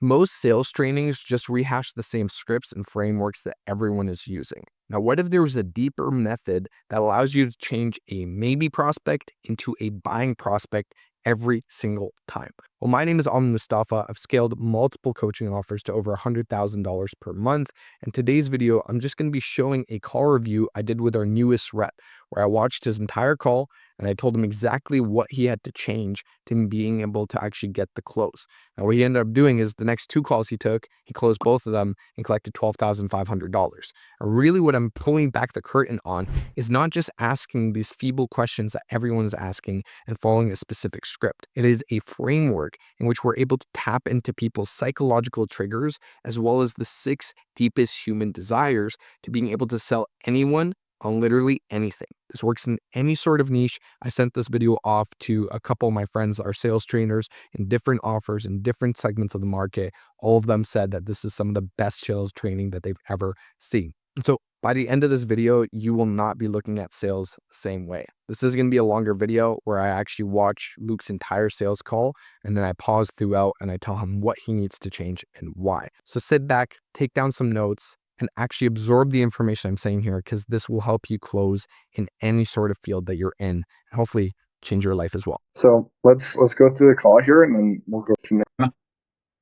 Most sales trainings just rehash the same scripts and frameworks that everyone is using. Now, what if there was a deeper method that allows you to change a maybe prospect into a buying prospect every single time? Well, my name is Mustafa. I've scaled multiple coaching offers to over $100,000 per month. And today's video, I'm just going to be showing a call review I did with our newest rep, where I watched his entire call and I told him exactly what he had to change to being able to actually get the close. Now, what he ended up doing is the next two calls he took, he closed both of them and collected $12,500. And really what I'm pulling back the curtain on is not just asking these feeble questions that everyone's asking and following a specific script. It is a framework in which we're able to tap into people's psychological triggers as well as the 6 deepest human desires to being able to sell anyone on literally anything. This works in any sort of niche. I sent this video off to a couple of my friends, our sales trainers, in different offers in different segments of the market. All of them said that this is some of the best sales training that they've ever seen. So by the end of this video, you will not be looking at sales the same way. This is going to be a longer video where I actually watch Luke's entire sales call and then I pause throughout and I tell him what he needs to change and why. So sit back, take down some notes, and actually absorb the information I'm saying here, because this will help you close in any sort of field that you're in and hopefully change your life as well. So let's go through the call here and then we'll go from there.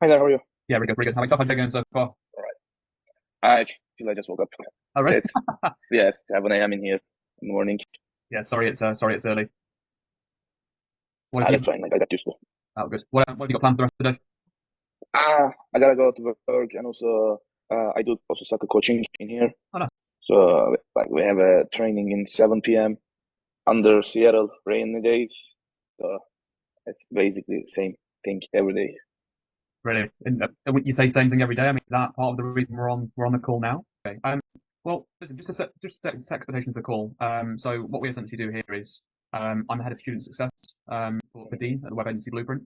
Hi there, how are you? Yeah, very good, very good. How many stuff have you going so far? I feel I just woke up. Oh, right. Yes, 7 a.m. in here in the morning. Yeah, sorry it's early. What That's fine, I got used to it. Oh, good. What have you got planned for the rest of the day? I gotta go to work and also I do also soccer coaching in here. Oh, nice. So like we have a training in 7 p.m. under Seattle rainy days. So it's basically the same thing every day. Really? Would you say same thing every day? I mean, is that part of the reason we're on the call now? Okay. Well, listen, just to set expectations for the call. So what we essentially do here is, I'm the head of student success for Dean at the Web Agency Blueprint,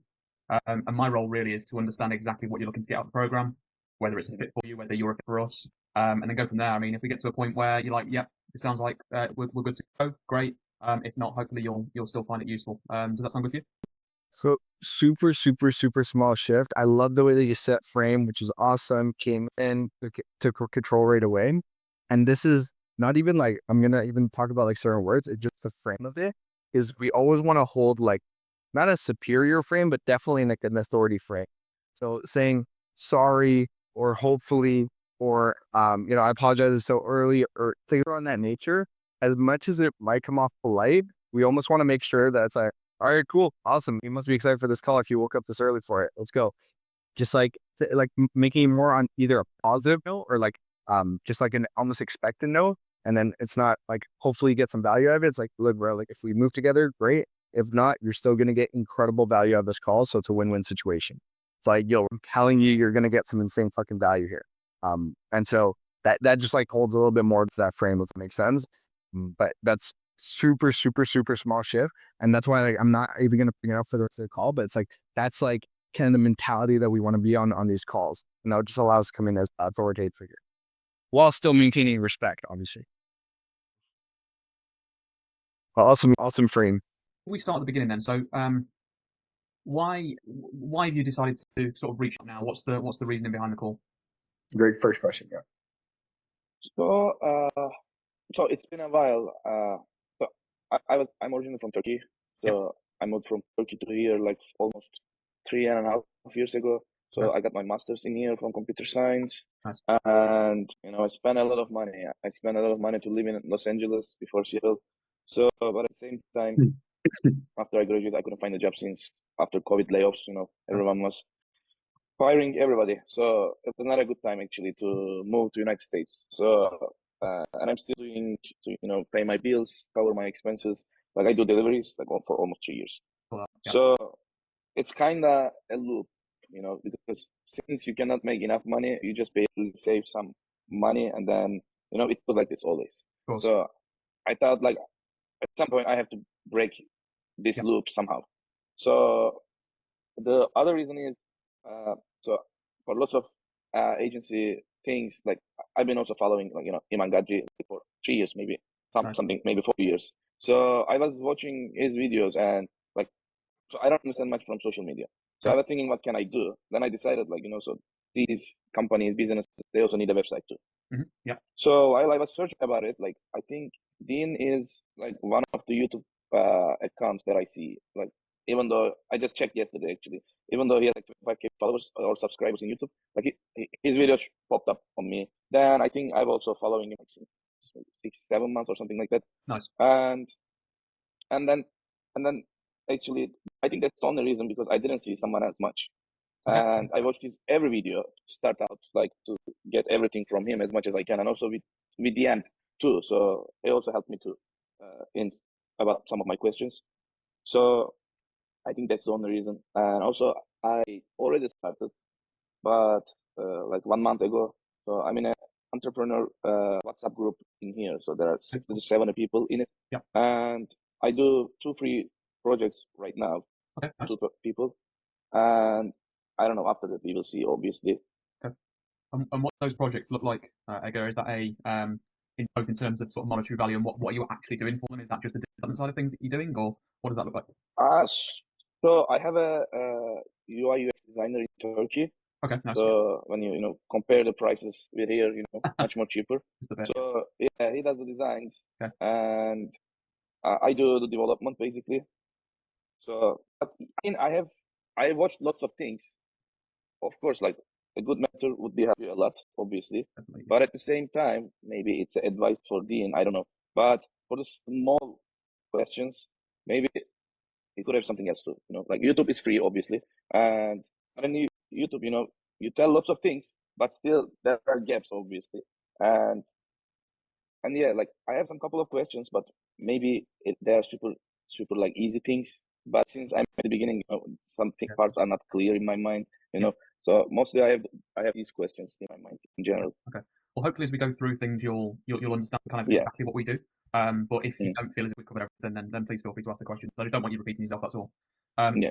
and my role really is to understand exactly what you're looking to get out of the program, whether it's a fit for you, whether you're a fit for us, and then go from there. I mean, if we get to a point where you're like, yep, it sounds like we're good to go, great. If not, hopefully you'll still find it useful. Does that sound good to you? So super, super, super small shift. I love the way that you set frame, which is awesome. Came in, took control right away. And this is not even like, I'm going to even talk about like certain words. It's just the frame of it is we always want to hold like, not a superior frame, but definitely like an authority frame. So saying sorry or hopefully, or, I apologize it's so early or things around that nature, as much as it might come off polite, we almost want to make sure that it's like, all right, cool. Awesome. You must be excited for this call if you woke up this early for it. Let's go. Just like making it more on either a positive note or like just like an almost expected note. And then it's not like hopefully you get some value out of it. It's like, look, bro, like if we move together, great. If not, you're still going to get incredible value out of this call. So it's a win-win situation. It's like, yo, I'm telling you, you're going to get some insane fucking value here. And so that just like holds a little bit more to that frame, if it makes sense. But that's super, super, super small shift. And that's why like, I'm not even going to bring it up for the rest of the call, but it's like, that's like kind of the mentality that we want to be on these calls. And that just allows us to come in as an authoritative figure while still maintaining respect, obviously. Awesome frame. We start at the beginning then. So, why have you decided to sort of reach out now? What's the reasoning behind the call? Great first question. Yeah. So it's been a while. So I'm originally from Turkey. So I moved from Turkey to here like almost 3.5 years ago. So I got my master's in here from computer science. Nice. And I spent a lot of money. I spent a lot of money to live in Los Angeles before Seattle. So, but at the same time, after I graduated, I couldn't find a job since after COVID layoffs. Everyone was firing everybody. So it was not a good time actually to move to United States. So and I'm still doing to pay my bills, cover my expenses. Like I do deliveries like for almost 3 years. So it's kind of a loop, because since you cannot make enough money, you just barely save some money, and then it was like this always. So I thought like at some point I have to break this loop somehow. So the other reason is so for lots of agency things, like I've been also following like Iman Gadri for 3 years, maybe something, maybe 4 years. So I was watching his videos and like, so I don't understand much from social media. So I was thinking, what can I do? Then I decided, like, so these companies, businesses, they also need a website too. Yeah. So while I was searching about it, like, I think Dean is like one of the YouTube accounts that I see. Like, even though I just checked yesterday, actually, even though he has like 25K followers or subscribers in YouTube, like his videos popped up on me. Then I think I've also following him like since 6, 7 months or something like that. Nice. And then actually, I think that's the only reason, because I didn't see someone else much. Okay. And I watched his every video start out, like, to get everything from him as much as I can, and also with the end too. So it also helped me to in about some of my questions. So I think that's the only reason. And also I already started, but like 1 month ago. So I'm in an entrepreneur WhatsApp group in here. So there are Okay, cool. 70 people in it, Yeah. and I do 2 free projects right now, Okay. Nice. 2 people, and I don't know, after that we will see, obviously. Okay. And what those projects look like, Edgar, is that in both in terms of sort of monetary value and what you're actually doing for them? Is that just the development side of things that you're doing, or what does that look like? So I have a UI UX designer in Turkey. Okay, nice. So when you compare the prices with here, much more cheaper. It's the best. So yeah, he does the designs, Okay. and I do the development basically. So but, I mean, I watched lots of things. Of course, like, a good mentor would be help you a lot, obviously. Definitely. But at the same time, maybe it's advice for Dean. I don't know. But for the small questions, maybe he could have something else too. Like, YouTube is free, obviously, and on YouTube, you tell lots of things, but still there are gaps, obviously. And yeah, like, I have some couple of questions, but maybe they are super super like easy things. But since I'm at the beginning, some Yeah. parts are not clear in my mind. So mostly I have these questions in my mind in general. Okay. Well, hopefully as we go through things, you'll understand kind of Yeah. exactly what we do. But if you Mm. don't feel as if we covered everything, then please feel free to ask the question. I just don't want you repeating yourself. That's all. Yeah.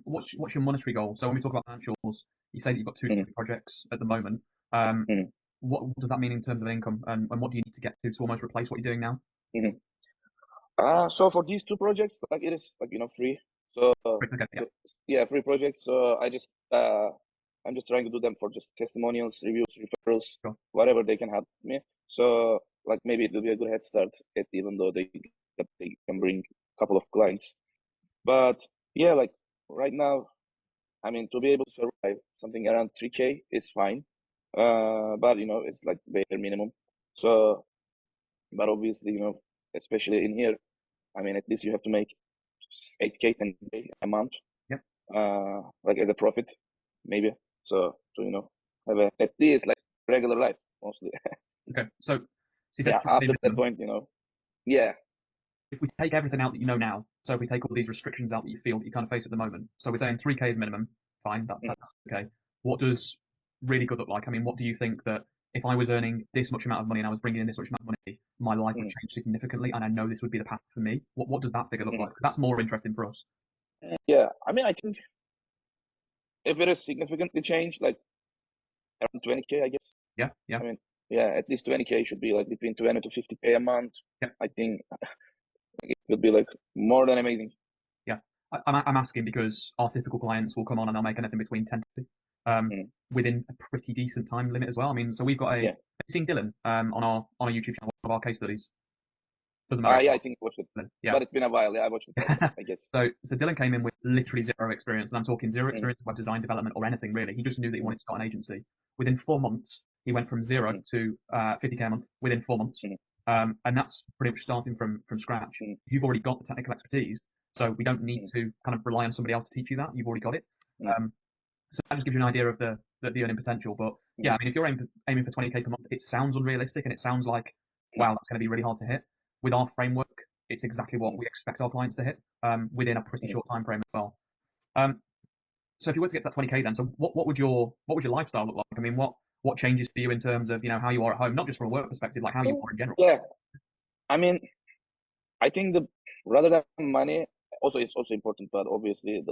What's your monetary goal? So when we talk about financials, you say that you've got 2 Mhm. different projects at the moment. Um, Mhm. what does that mean in terms of income, and what do you need to get to almost replace what you're doing now? So for these 2 projects, like, it is like, free. So Okay, yeah. yeah, free projects. So I'm just trying to do them for just testimonials, reviews, referrals, Sure. whatever they can help me. So, like, maybe it will be a good head start, even though they can bring a couple of clients. But yeah, like, right now, I mean, to be able to survive, something around 3K is fine. But it's like bare minimum. So, but obviously, especially in here, I mean, at least you have to make 8K, 10K a month, Yep. like, as a profit, maybe. So to have at least like regular life, mostly. Okay. So you said Yeah. 3K After that minimum. point, yeah. If we take everything out that you know now, so if we take all these restrictions out that you feel that you kind of face at the moment, so we're saying 3K is minimum, fine, that's okay. What does really good look like? I mean, what do you think that if I was earning this much amount of money and I was bringing in this much amount of money, my life would change significantly, and I know this would be the path for me? What does that figure look like? That's more interesting for us. Yeah. I mean, I think if it is significantly changed, like around 20K, I guess. Yeah, yeah, I mean, yeah, at least 20K should be like between 20 to 50K a month. yeah, I think it would be like more than amazing. yeah. I'm asking because our typical clients will come on and they'll make anything between 10 to 50, Mm. within a pretty decent time limit as well. I mean, so we've got Yeah. have you seen Dylan on our YouTube channel, one of our case studies. Doesn't matter. Yeah, I think I watched it, Yeah. but it's been a while. Yeah, I watched it, I guess. So Dylan came in with literally zero experience, and I'm talking zero Mm. experience in web design development or anything really. He just knew that he wanted to start an agency. Within 4 months, he went from zero to 50K a month within 4 months. And that's pretty much starting from scratch. You've already got the technical expertise, so we don't need to kind of rely on somebody else to teach you that. You've already got it. So that just gives you an idea of the earning potential. But yeah, I mean, if you're aiming for 20K per month, it sounds unrealistic and it sounds like, wow, that's going to be really hard to hit. With our framework, it's exactly what we expect our clients to hit within a pretty short time frame as well. So if you were to get to that 20K, then, so what would your lifestyle look like? I mean, what changes for you in terms of how you are at home, not just from a work perspective, like how you are in general? Yeah, I mean, I think rather than money, also it's also important, but obviously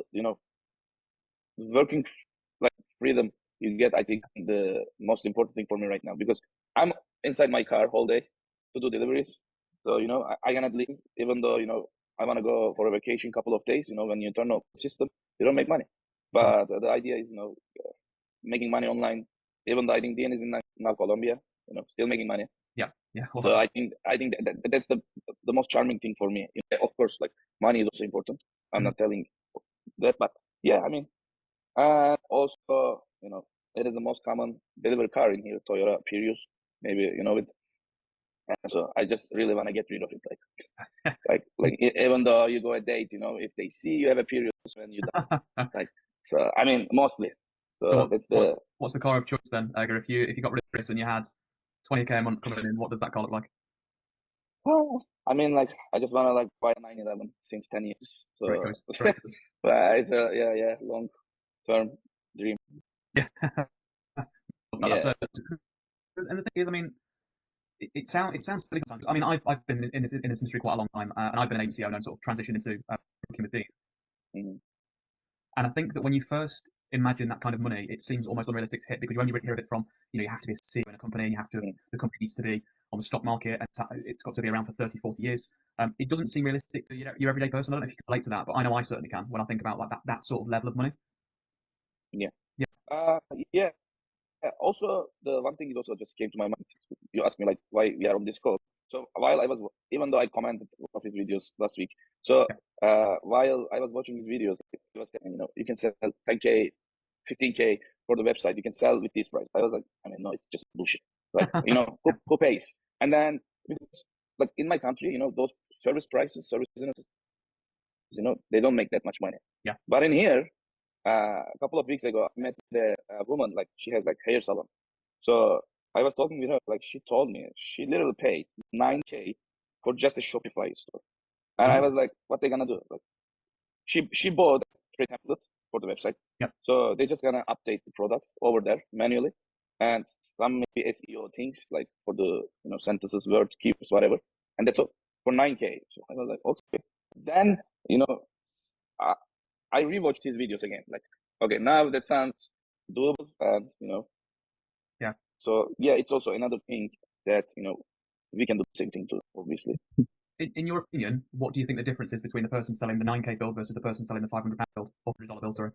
working, like, freedom you get, I think the most important thing for me right now, because I'm inside my car all day to do deliveries. So I cannot leave, even though I want to go for a vacation couple of days. When you turn off the system, you don't make money. But the idea is, making money online. Even though I think DN is in now Colombia, still making money. Yeah. Well, So I think that's the most charming thing for me. Of course, like money is also important. I'm not telling that, but yeah, I mean, also, it is the most common delivery car in here, Toyota Prius. Maybe you know it. And so I just really want to get rid of it. Even though you go a date, if they see you have a Prius when you like, so I mean, mostly. So that's what's the car of choice then, Edgar? If you got rid of this and you had 20K a month coming in, what does that car look like? Well, I mean, like, I just want to like buy a 911 since 10 years. So, Great choice. Great choice. but it's a long term dream. Yeah. Yeah. And the thing is, I mean, it sounds silly sometimes. I mean, I've been in this industry quite a long time, and I've been an agency owner and sort of transitioned into working with Dean. Mhm. And I think that when you first imagine that kind of money, it seems almost unrealistic to hit because you only hear of it from, you have to be a CEO in a company, and you have to, the company needs to be on the stock market, and it's got to be around for 30, 40 years. It doesn't seem realistic to your everyday person. I don't know if you can relate to that, but I know I certainly can when I think about like that sort of level of money. Yeah. Yeah. Yeah. Also, the one thing is also just came to my mind. You asked me like why we are on this call. So while I was, even though I commented one of his videos last week, so while I was watching his videos, he was saying, you can sell 10K, 15K for the website. You can sell with this price. I was like, I mean, no, it's just bullshit. Like, who pays? And then, because, like in my country, those service businesses, they don't make that much money. Yeah. But in here, a couple of weeks ago, I met a woman, like she has like hair salon. So I was talking with her, like she told me she literally paid 9K for just a Shopify store. And I was like, what they gonna do? Like she bought a template for the website. Yep. So they just gonna update the products over there manually and some maybe SEO things like for the sentences, word, keywords, whatever. And that's all for 9K. So I was like, okay. Then, I rewatched his videos again. Like, okay, now that sounds doable, and Yeah. So yeah, it's also another thing that we can do the same thing too, obviously. In your opinion, what do you think the difference is between the person selling the 9K build versus the person selling the £500 build, $400 build? Sorry.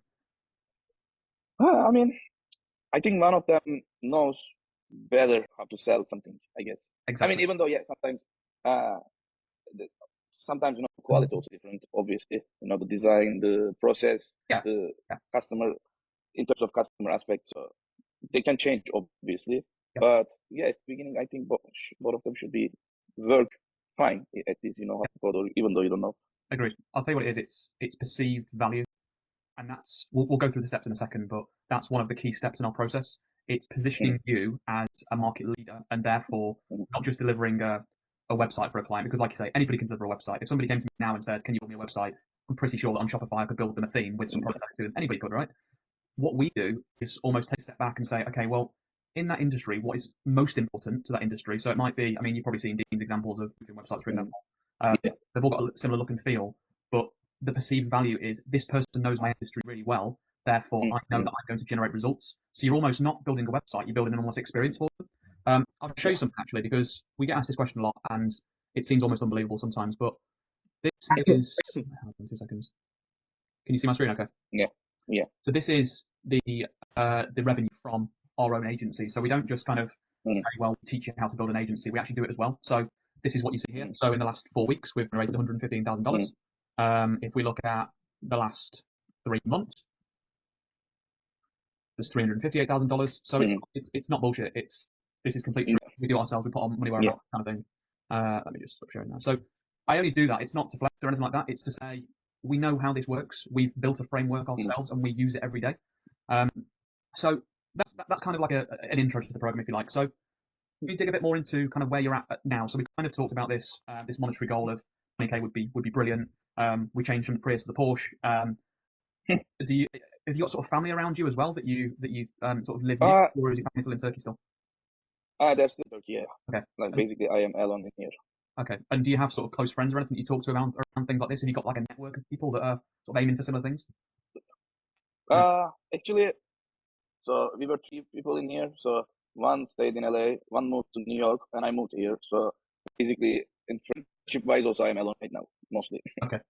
I mean, I think one of them knows better how to sell something, I guess. Exactly. I mean, even though sometimes sometimes quality also different, obviously. The design, the process, the customer, in terms of customer aspects, so they can change, obviously. But yeah, at the beginning, I think both of them should be work fine, at least how to code, even though you don't know. Agreed. I'll tell you what it is. It's perceived value, and that's we'll go through the steps in a second, but that's one of the key steps in our process. It's positioning you as a market leader, and therefore not just delivering a website for a client, because like you say, anybody can deliver a website. If somebody came to me now and said, "Can you build me a website?" I'm pretty sure that on Shopify I could build them a theme with some product to them. Anybody could, right? What we do is almost take a step back and say, okay, well, in that industry, what is most important to that industry? So it might be, I mean, you've probably seen Dean's examples of websites, for example. They've all got a similar look and feel, but the perceived value is this person knows my industry really well, therefore I know that I'm going to generate results. So you're almost not building a website, you're building an almost experience for them. I'll show you something actually, because we get asked this question a lot and it seems almost unbelievable sometimes, but this is, 2 seconds. Can you see my screen okay? Yeah. So this is the revenue from our own agency. So we don't just kind of say, well, we teach you how to build an agency. We actually do it as well. So this is what you see here. So in the last 4 weeks, we've raised $115,000. If we look at the last 3 months, there's $358,000. So it's not bullshit. This is complete truth. We do it ourselves. We put our money where our mouth kind of thing. Let me just stop sharing now. So I only do that. It's not to flex or anything like that. It's to say we know how this works. We've built a framework ourselves and we use it every day. So that's kind of like an intro to the program, if you like. So we dig a bit more into kind of where you're at now. So we kind of talked about this monetary goal of 20K would be brilliant. We changed from the Prius to the Porsche. Have you got sort of family around you as well that you sort of live near, or is your family still in Turkey still? They're still in Turkey, yeah. Okay. Like basically, I am alone in here. Okay. And do you have sort of close friends or anything that you talk to around things like this? Have you got like a network of people that are sort of aiming for similar things? Actually, so we were 3 people in here. So one stayed in LA, one moved to New York, and I moved here. So basically, in friendship wise, also I'm alone right now, mostly. Okay.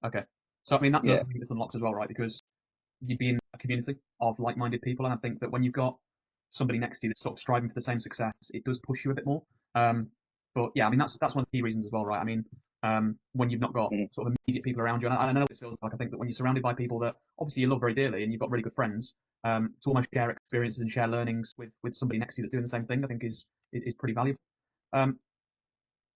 So I mean, that's another thing this unlocks as well, right? Because you'd be in a community of like-minded people, and I think that when you've got somebody next to you that's sort of striving for the same success, it does push you a bit more. But yeah, I mean that's one of the key reasons as well, right? I mean, when you've not got sort of immediate people around you, and I know this feels like, I think that when you're surrounded by people that obviously you love very dearly and you've got really good friends, to almost share experiences and share learnings with somebody next to you that's doing the same thing, I think is pretty valuable.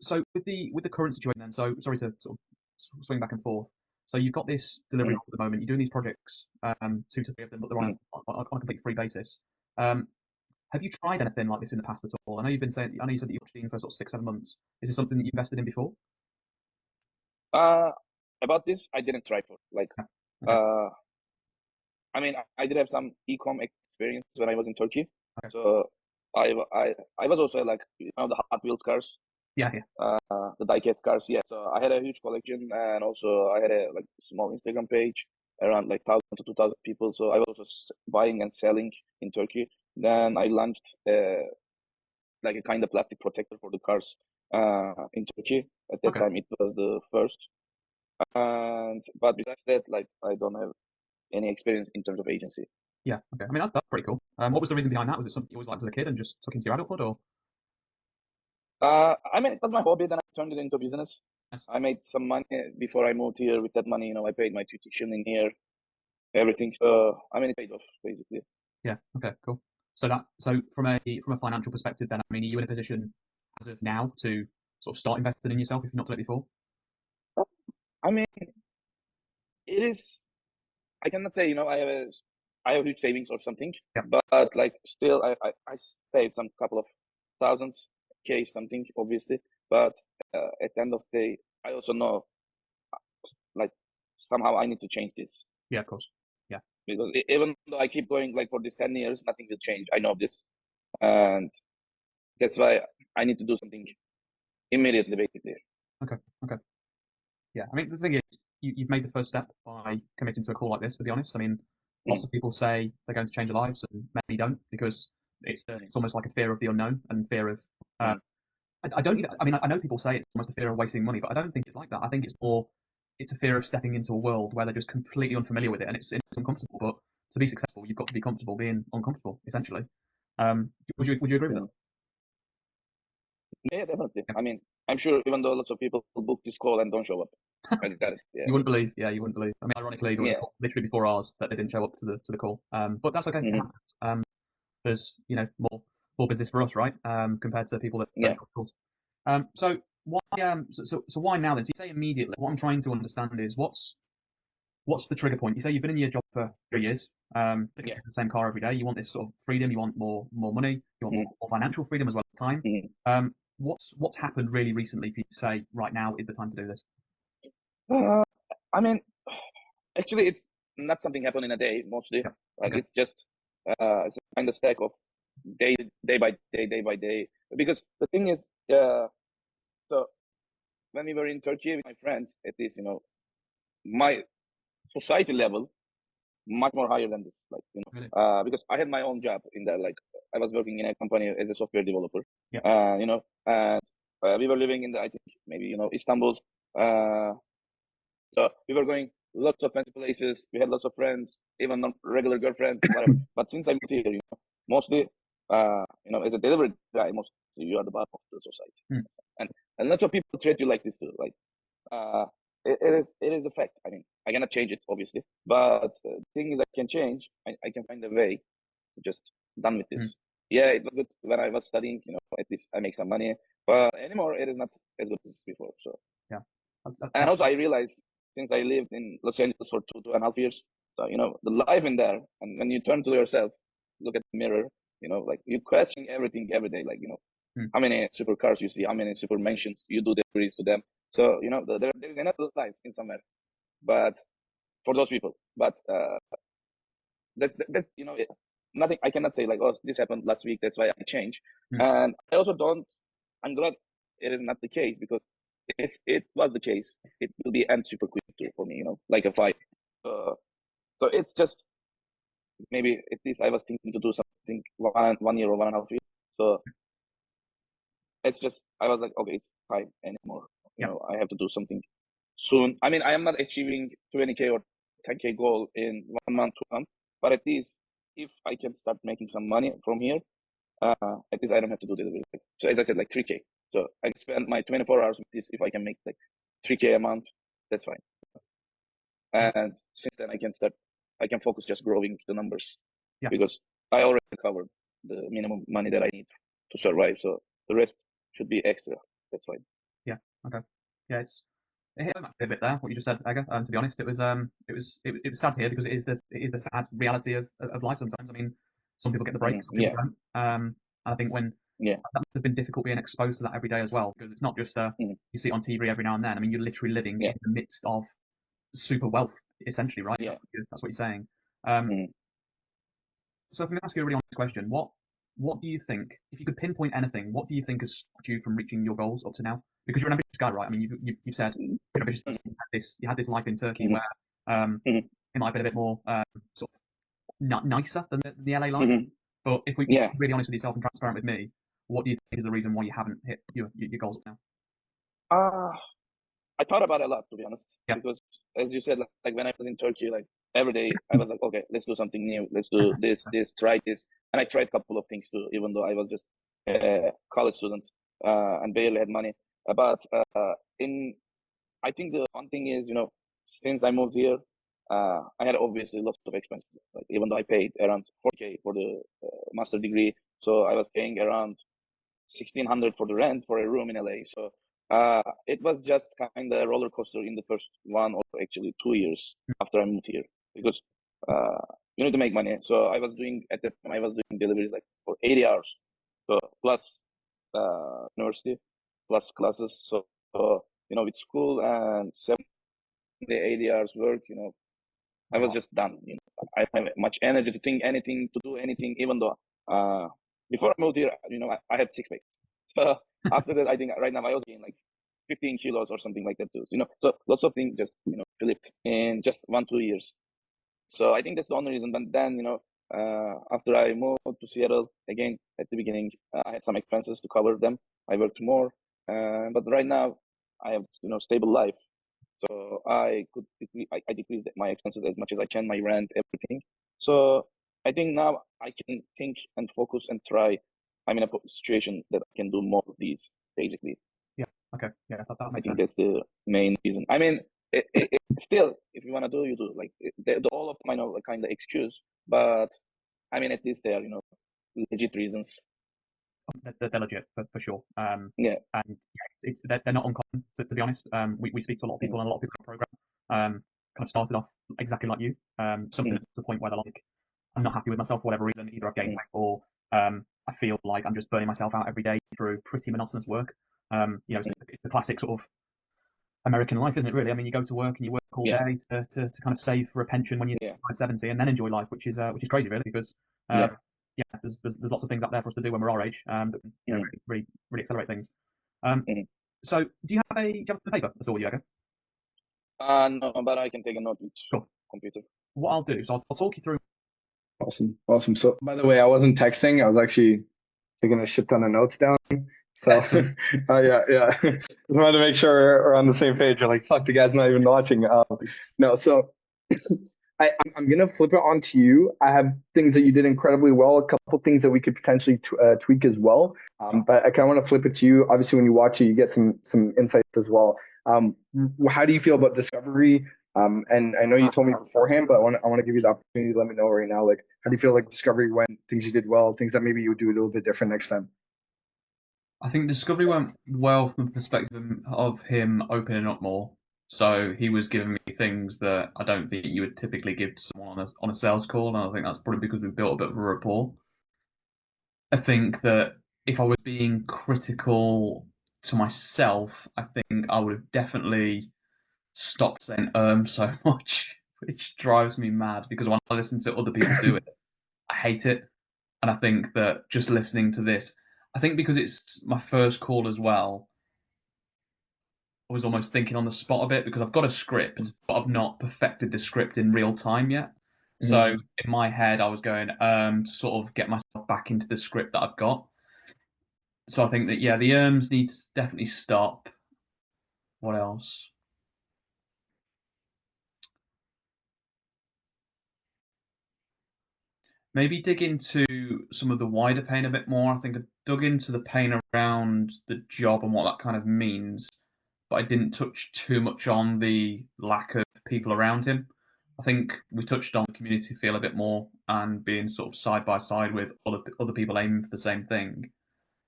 So with the current situation then, so sorry to sort of swing back and forth. So you've got this delivery at the moment. You're doing these projects, 2 to 3 of them, but they're on a completely free basis. Have you tried anything like this in the past at all? I know you said that you've been studying for sort of 6, 7 months. Is this something that you invested in before? About this, I didn't try for like. Okay. I mean, I did have some e-com experience when I was in Turkey. Okay. So I was also like, the Hot Wheels cars, Yeah. the diecast cars. Yeah. So I had a huge collection, and also I had a like small Instagram page around like 1,000 to 2,000 people. So I was also buying and selling in Turkey. Then I launched like a kind of plastic protector for the cars in Turkey. At that Okay. time, it was the first. But besides that, like I don't have any experience in terms of agency. Yeah. Okay. I mean that's pretty cool. What was the reason behind that? Was it something you always liked as a kid and just took into your adulthood, or? I mean, it was my hobby. Then I turned it into business. Yes. I made some money before I moved here. With that money, I paid my tuition in here, everything. So I mean, it paid off basically. Yeah. Okay. Cool. So from a financial perspective, then, I mean, are you in a position as of now to sort of start investing in yourself if you've not done it before? I mean, it is. I cannot say I have huge savings or something, Yeah. but like still, I saved some couple of thousands, K something, obviously. But at the end of the day, I also know like somehow I need to change this. Yeah. Of course. Yeah. Because even though I keep going like for these 10 years, nothing will change. I know this. And that's why I need to do something immediately, basically. Okay. Yeah. I mean, the thing is, you've made the first step by committing to a call like this, to be honest. I mean, lots of people say they're going to change their lives and many don't, because it's almost like a fear of the unknown and fear of, I know people say it's almost a fear of wasting money, but I don't think it's like that. I think it's a fear of stepping into a world where they're just completely unfamiliar with it and it's uncomfortable. But to be successful, you've got to be comfortable being uncomfortable, essentially. Would you agree with that? Yeah, definitely. Yeah. I mean, I'm sure even though lots of people book this call and don't show up. I got it. Yeah. You wouldn't believe. Yeah, you wouldn't believe. I mean, ironically, there was a Yeah. call literally before ours that they didn't show up to the call. But that's okay. It happens. There's more business for us, right? Compared to people that don't Yeah. show up to calls. So why now then? So you say immediately. What I'm trying to understand is what's the trigger point? You say you've been in your job for 3 years. Taking the same car every day. You want this sort of freedom. You want more money. You want more financial freedom as well as time. What's happened really recently for you to say right now is the time to do this? I mean, actually, it's not something happen in a day. Mostly, like it's just it's a kind of stack of day by day. Because the thing is, so when we were in Turkey with my friends, at least my society level much more higher than this. Like Really? because I had my own job in there. Like I was working in a company as a software developer. Yeah. And we were living in I think maybe Istanbul. So we were going lots of fancy places. We had lots of friends, even not regular girlfriends, whatever. But since I moved here, mostly, as a delivery guy, mostly you are the bottom of the society, and lots of people treat you like this too. Like, it is a fact. I mean, I cannot change it, obviously, but the thing is, I can change. I can find a way to just done with this. Yeah, it was good when I was studying. At least I make some money, but anymore, it is not as good as before. So yeah, and also I realized since I lived in Los Angeles for 2.5 years, so the life in there, and when you turn to yourself, look at the mirror, like you question everything every day, like how many supercars you see, how many super mansions you do deliveries to them. So there is another life in somewhere, but for those people, but that's nothing. I cannot say like, oh, this happened last week, that's why I changed. And I also don't. I'm glad it is not the case, because if it was the case, it will be end super quick too for me, like a fight. So it's just maybe at least I was thinking to do something 1 year or 1.5 years. So it's just I was like, okay, it's fine anymore. I have to do something soon. I mean, I am not achieving 20K or 10K goal in 1 month, 2 months, but at least if I can start making some money from here, at least I don't have to do delivery. So as I said, like 3K. So I spend my 24 hours with this. If I can make like 3K a month, that's fine. And since then I can focus just growing the numbers, Yeah. because I already covered the minimum money that I need to survive. So the rest should be extra. That's fine. Yeah. Okay. Yeah. It hit a bit there what you just said, Ega. To be honest, it was sad to hear, because it is the sad reality of life sometimes. I mean, some people get the break, some people Yeah. don't. And I think when Yeah. that must have been difficult being exposed to that every day as well, because it's not just you see it on TV every now and then. I mean, you're literally living Yeah. in the midst of super wealth, essentially, right? Yeah. That's what you're saying. Mhm. So if I'm going to ask you a really honest question, what do you think, if you could pinpoint anything, what do you think has stopped you from reaching your goals up to now? Because you're an ambitious guy, right? I mean, you've said you're an ambitious person. You had this life in Turkey Mhm. where Mhm. it might have been a bit more sort of nicer than the LA life. Mhm. But if we're Yeah. really honest with yourself and transparent with me, what do you think is the reason why you haven't hit your goals up now? I thought about it a lot, to be honest, Yeah. because as you said, like when I was in Turkey, like every day I was like, okay, let's do something new. Let's do this, try this. And I tried a couple of things too, even though I was just a college student and barely had money. But I think the one thing is, since I moved here, I had obviously lots of expenses. Like even though I paid around 4K for the master degree, so I was paying around 1,600 for the rent for a room in LA. So it was just kind of a roller coaster in the first 1 or actually 2 years after I moved here, because you need to make money. So at that time I was doing deliveries like for 80 hours, so plus university, plus classes. So with school and 80 hours work, I was just done. I don't have much energy to think anything, to do anything, even though before I moved here, I had six packs. So after that, I think right now I also gained like 15 kilos or something like that too. So lots of things just, flipped in just 1, 2 years. So I think that's the only reason. But then, after I moved to Seattle again at the beginning, I had some expenses to cover them. I worked more, but right now I have, stable life. So I decrease my expenses as much as I can, my rent, everything. So I think now I can think and focus and try. I'm in a situation that I can do more of these, basically. Yeah. Okay. Yeah. That I makes think sense. that's the main reason. I mean, it still, if you want to do, you do. Like all of them, I know, kind of excuse, but I mean, at least they are, legit reasons. They're legit for sure. Yeah. And yeah, they're not uncommon, to be honest. We speak to a lot of people, and a lot of people in the program kind of started off exactly like you. Something to the point where they're like, I'm not happy with myself for whatever reason. Either I've gained weight, or I feel like I'm just burning myself out every day through pretty monotonous work. It's the classic sort of American life, isn't it? Really, I mean, you go to work and you work all Yeah. day to kind of save for a pension when you're Yeah. 65, 70, and then enjoy life, which is crazy, really, because Yeah. there's lots of things out there for us to do when we're our age that really accelerate things. So do you have a paper at all, Yoga? No, but I can take a note with Cool. computer. What I'll do, so I'll talk you through. Awesome. So, by the way, I wasn't texting. I was actually taking a shit ton of notes down. So, yeah. Just wanted to make sure we're on the same page. You're like, fuck, the guy's not even watching. No, so I'm gonna flip it on to you. I have things that you did incredibly well. A couple things that we could potentially tweak as well. But I kind of want to flip it to you. Obviously, when you watch it, you get some insights as well. How do you feel about discovery? And I know you told me beforehand, but I want to give you the opportunity to let me know right now. Like, how do you feel like discovery went? Things you did well, things that maybe you would do a little bit different next time. I think Discovery went well from the perspective of him opening up more. So he was giving me things that I don't think you would typically give to someone on a sales call, and I think that's probably because we built a bit of a rapport. I think that if I was being critical to myself, I think I would have definitely stopped saying so much, which drives me mad, because when I listen to other people do it, I hate it. And I think that just listening to this, I think because it's my first call as well, I was almost thinking on the spot a bit, because I've got a script, but I've not perfected the script in real time yet. So in my head, I was going to sort of get myself back into the script that I've got. So I think that, yeah, the need to definitely stop. What else? maybe dig into some of the wider pain a bit more. I think I dug into the pain around the job and what that kind of means, but I didn't touch too much on the lack of people around him. I think we touched on the community feel a bit more and being sort of side by side with other people aiming for the same thing,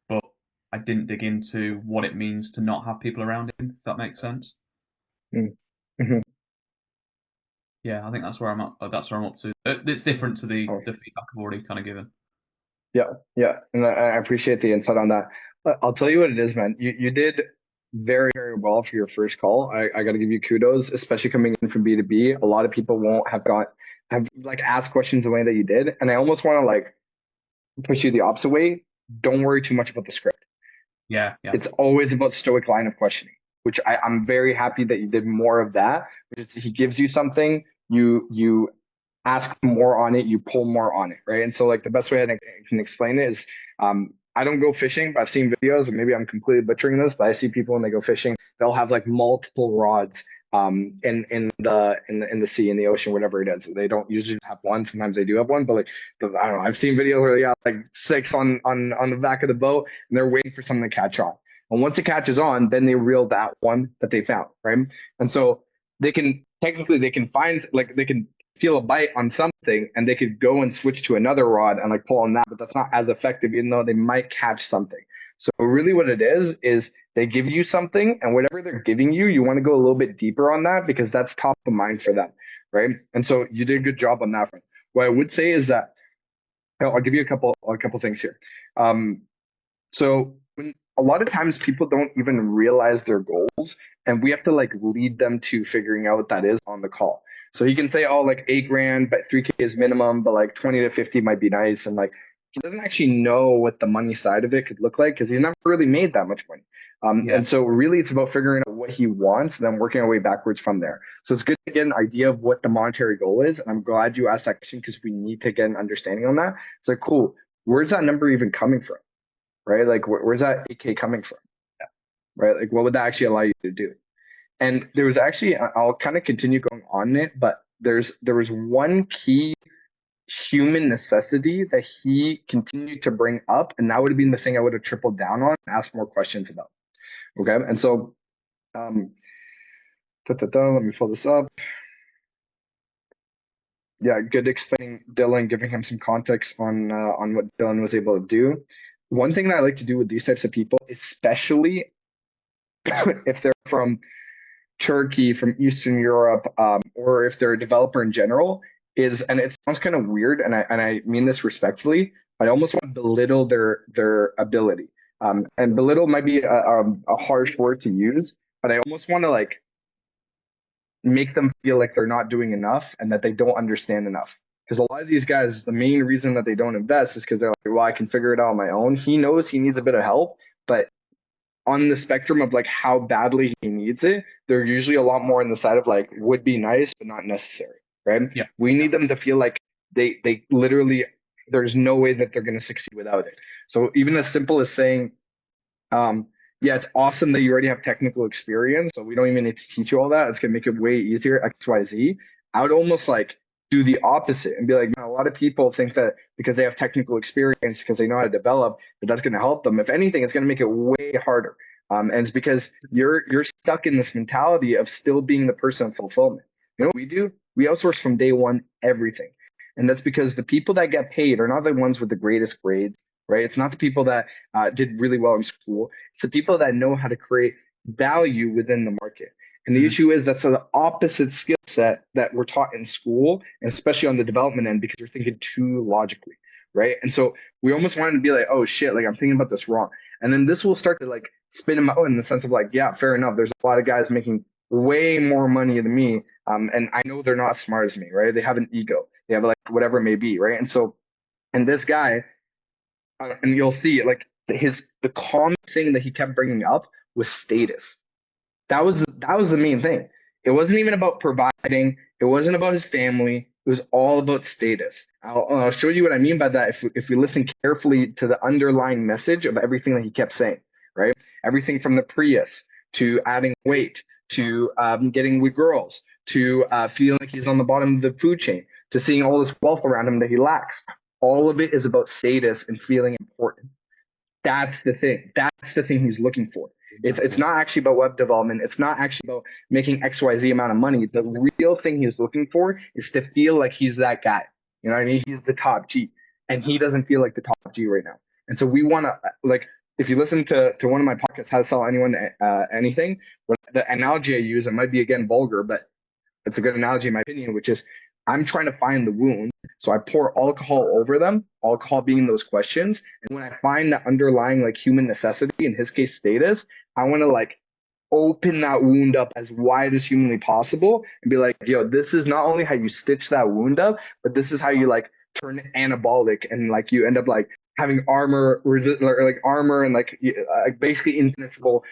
but I didn't dig into what it means to not have people around him, if that makes sense. Mm-hmm. Yeah, I think that's where I'm up. That's where I'm up to. It's different to the Oh, feedback I've already kind of given. yeah, and I appreciate the insight on that. But I'll tell you what it is, man. You did very, very well for your first call. I got to give you kudos, especially coming in from B2B. A lot of people won't have like asked questions the way that you did, and I almost want to like push you the opposite way. Don't worry too much about the script. Yeah. It's always about stoic line of questioning, which I'm very happy that you did more of that. Which is he gives you something, you ask more on it, you pull more on it, right? And so like the best way I think I can explain it is I don't go fishing, but I've seen videos, and maybe I'm completely butchering this, but I see people when they go fishing, they'll have like multiple rods in the sea, in the ocean, whatever it is. They don't usually have one. Sometimes they do have one, but like I don't know. I've seen videos where they got like six on the back of the boat, and they're waiting for something to catch on. And once it catches on, then they reel that one that they found, right? And so they can find like they can feel a bite on something, and they could go and switch to another rod and like pull on that, but that's not as effective, even though they might catch something. So really what it is they give you something, and whatever they're giving you, you want to go a little bit deeper on that because that's top of mind for them, right? And so you did a good job on that front. What I would say is that I'll give you a couple things here. So when a lot of times people don't even realize their goals, and we have to like lead them to figuring out what that is on the call. So you can say, oh, like 8 grand, but 3K is minimum, but like 20 to 50 might be nice. And like he doesn't actually know what the money side of it could look like because he's never really made that much money. Yeah. And so really it's about figuring out what he wants and then working our way backwards from there. So it's good to get an idea of what the monetary goal is. And I'm glad you asked that question because we need to get an understanding on that. It's like, cool, where's that number even coming from? Right? Like, where's that 8K coming from? Yeah. Right? Like, what would that actually allow you to do? And there was actually, I'll kind of continue going on it, but there was one key human necessity that he continued to bring up, and that would have been the thing I would have tripled down on and asked more questions about. Okay, and so, let me pull this up. Yeah, good explaining Dylan, giving him some context on what Dylan was able to do. One thing that I like to do with these types of people, especially if they're from Turkey, from Eastern Europe, or if they're a developer in general, is, and it sounds kind of weird, and I mean this respectfully, but I almost want to belittle their ability. And belittle might be a harsh word to use, but I almost want to like make them feel like they're not doing enough and that they don't understand enough. Because a lot of these guys, the main reason that they don't invest is because they're like, well, I can figure it out on my own. He knows he needs a bit of help, but on the spectrum of like how badly he needs it, they're usually a lot more on the side of like would be nice but not necessary, right? Yeah. We need them to feel like they literally, there's no way that they're going to succeed without it. So even as simple as saying, yeah, it's awesome that you already have technical experience, so we don't even need to teach you all that. It's gonna make it way easier, XYZ. I would almost like do the opposite and be like, man, a lot of people think that because they have technical experience, because they know how to develop, that's gonna help them. If anything, it's gonna make it way harder. And it's because you're stuck in this mentality of still being the person of fulfillment. You know what we do? We outsource from day one everything. And that's because the people that get paid are not the ones with the greatest grades, right? It's not the people that did really well in school. It's the people that know how to create value within the market. And the issue is that's the opposite skill set that we're taught in school, and especially on the development end, because we're thinking too logically, right? And so we almost wanted to be like, oh shit, like I'm thinking about this wrong. And then this will start to like spin them out in the sense of like, yeah, fair enough. There's a lot of guys making way more money than me. And I know they're not as smart as me, right? They have an ego. They have like whatever it may be, right? And so, and this guy, and you'll see like the common thing that he kept bringing up was status. That was the main thing. It wasn't even about providing. It wasn't about his family. It was all about status. I'll show you what I mean by that if we listen carefully to the underlying message of everything that he kept saying, right? Everything from the Prius to adding weight to getting with girls to feeling like he's on the bottom of the food chain to seeing all this wealth around him that he lacks. all of it is about status and feeling important. That's the thing. That's the thing he's looking for. It's not actually about web development. It's not actually about making XYZ amount of money. The real thing he's looking for is to feel like he's that guy. You know what I mean? He's the top G, and he doesn't feel like the top G right now. And so we want to, like, if you listen to one of my podcasts, How to Sell Anyone Anything, the analogy I use, it might be again vulgar, but it's a good analogy in my opinion, which is I'm trying to find the wound. So I pour alcohol over them, alcohol being those questions. And when I find the underlying like human necessity, in his case, status, I want to like open that wound up as wide as humanly possible and be like, yo, this is not only how you stitch that wound up, but this is how you like turn it anabolic and like you end up like having armor or like armor and like basically impenetrable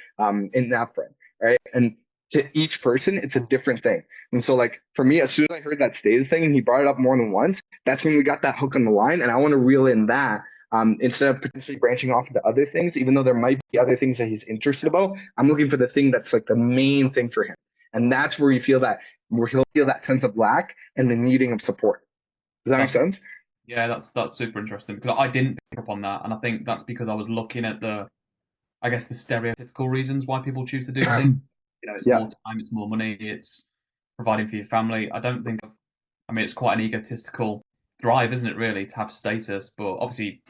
in that front, right? And to each person, it's a different thing. And so like for me, as soon as I heard that status thing and he brought it up more than once, that's when we got that hook on the line. And I want to reel in that instead of potentially branching off into other things, even though there might be other things that he's interested about. I'm looking for the thing that's like the main thing for him. And that's where where he'll feel that sense of lack and the needing of support. Does that make sense? Yeah, that's super interesting because I didn't pick up on that, and I think that's because I was looking at the stereotypical reasons why people choose to do things. It's Yeah. more time, it's more money, it's providing for your family. I don't think, I mean, it's quite an egotistical drive, isn't it, really, to have status? But obviously,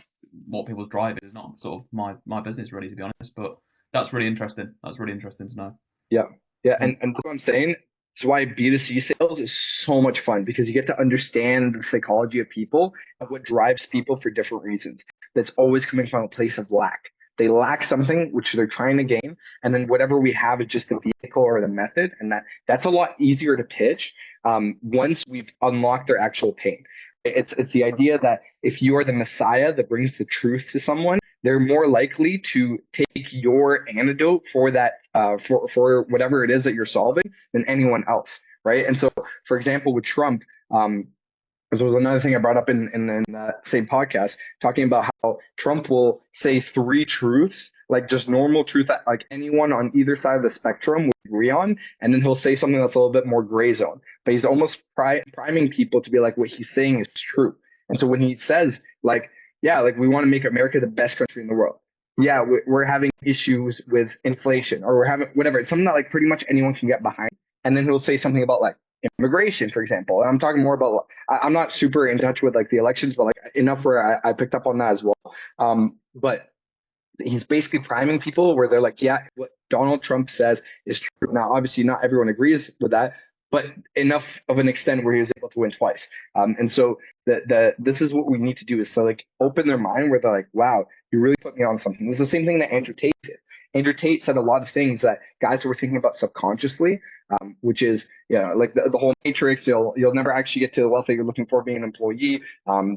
what people's drive is not sort of my business, really, to be honest. But that's really interesting. That's really interesting to know. Yeah. Yeah. And that's what I'm saying. It's why B2C sales is so much fun because you get to understand the psychology of people and what drives people for different reasons. That's always coming from a place of lack. They lack something which they're trying to gain, and then whatever we have is just the vehicle or the method, and that's a lot easier to pitch once we've unlocked their actual pain. It's the idea that if you are the messiah that brings the truth to someone, they're more likely to take your antidote for that for whatever it is that you're solving than anyone else, right? And so, for example, with Trump, this was another thing I brought up in that same podcast, talking about how Trump will say three truths, like just normal truth that like anyone on either side of the spectrum would agree on, and then he'll say something that's a little bit more gray zone. But he's almost priming people to be like, what he's saying is true. And so when he says like, yeah, like we want to make America the best country in the world. Yeah, we're having issues with inflation, or we're having whatever. It's something that like pretty much anyone can get behind. And then he'll say something about like immigration, for example. And I'm talking more about, I'm not super in touch with like the elections, but like enough where I picked up on that as well. But he's basically priming people where they're like, yeah, what Donald Trump says is true. Now, obviously not everyone agrees with that, but enough of an extent where he was able to win twice. And so this is what we need to do, is to like open their mind where they're like, wow, you really put me on something. This is the same thing that Andrew Tate did. Andrew Tate said a lot of things that guys were thinking about subconsciously, which is, like the whole matrix. You'll never actually get to the wealth that you're looking for being an employee.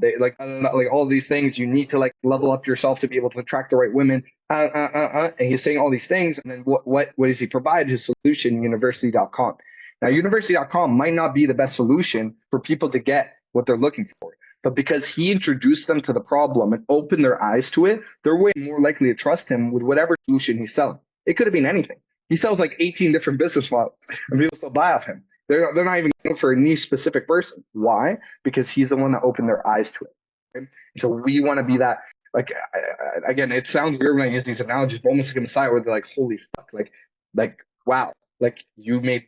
They like all these things. You need to like level up yourself to be able to attract the right women. And he's saying all these things, and then what does he provide? His solution, university.com. Now, university.com might not be the best solution for people to get what they're looking for. But because he introduced them to the problem and opened their eyes to it, they're way more likely to trust him with whatever solution he's selling. It could have been anything. He sells like 18 different business models, and people still buy off him. They're not even going for a niche specific person. Why? Because he's the one that opened their eyes to it. Right? So we want to be that. Like, again, it sounds weird when I use these analogies, but almost like a messiah where they're like, holy fuck, like wow, like you made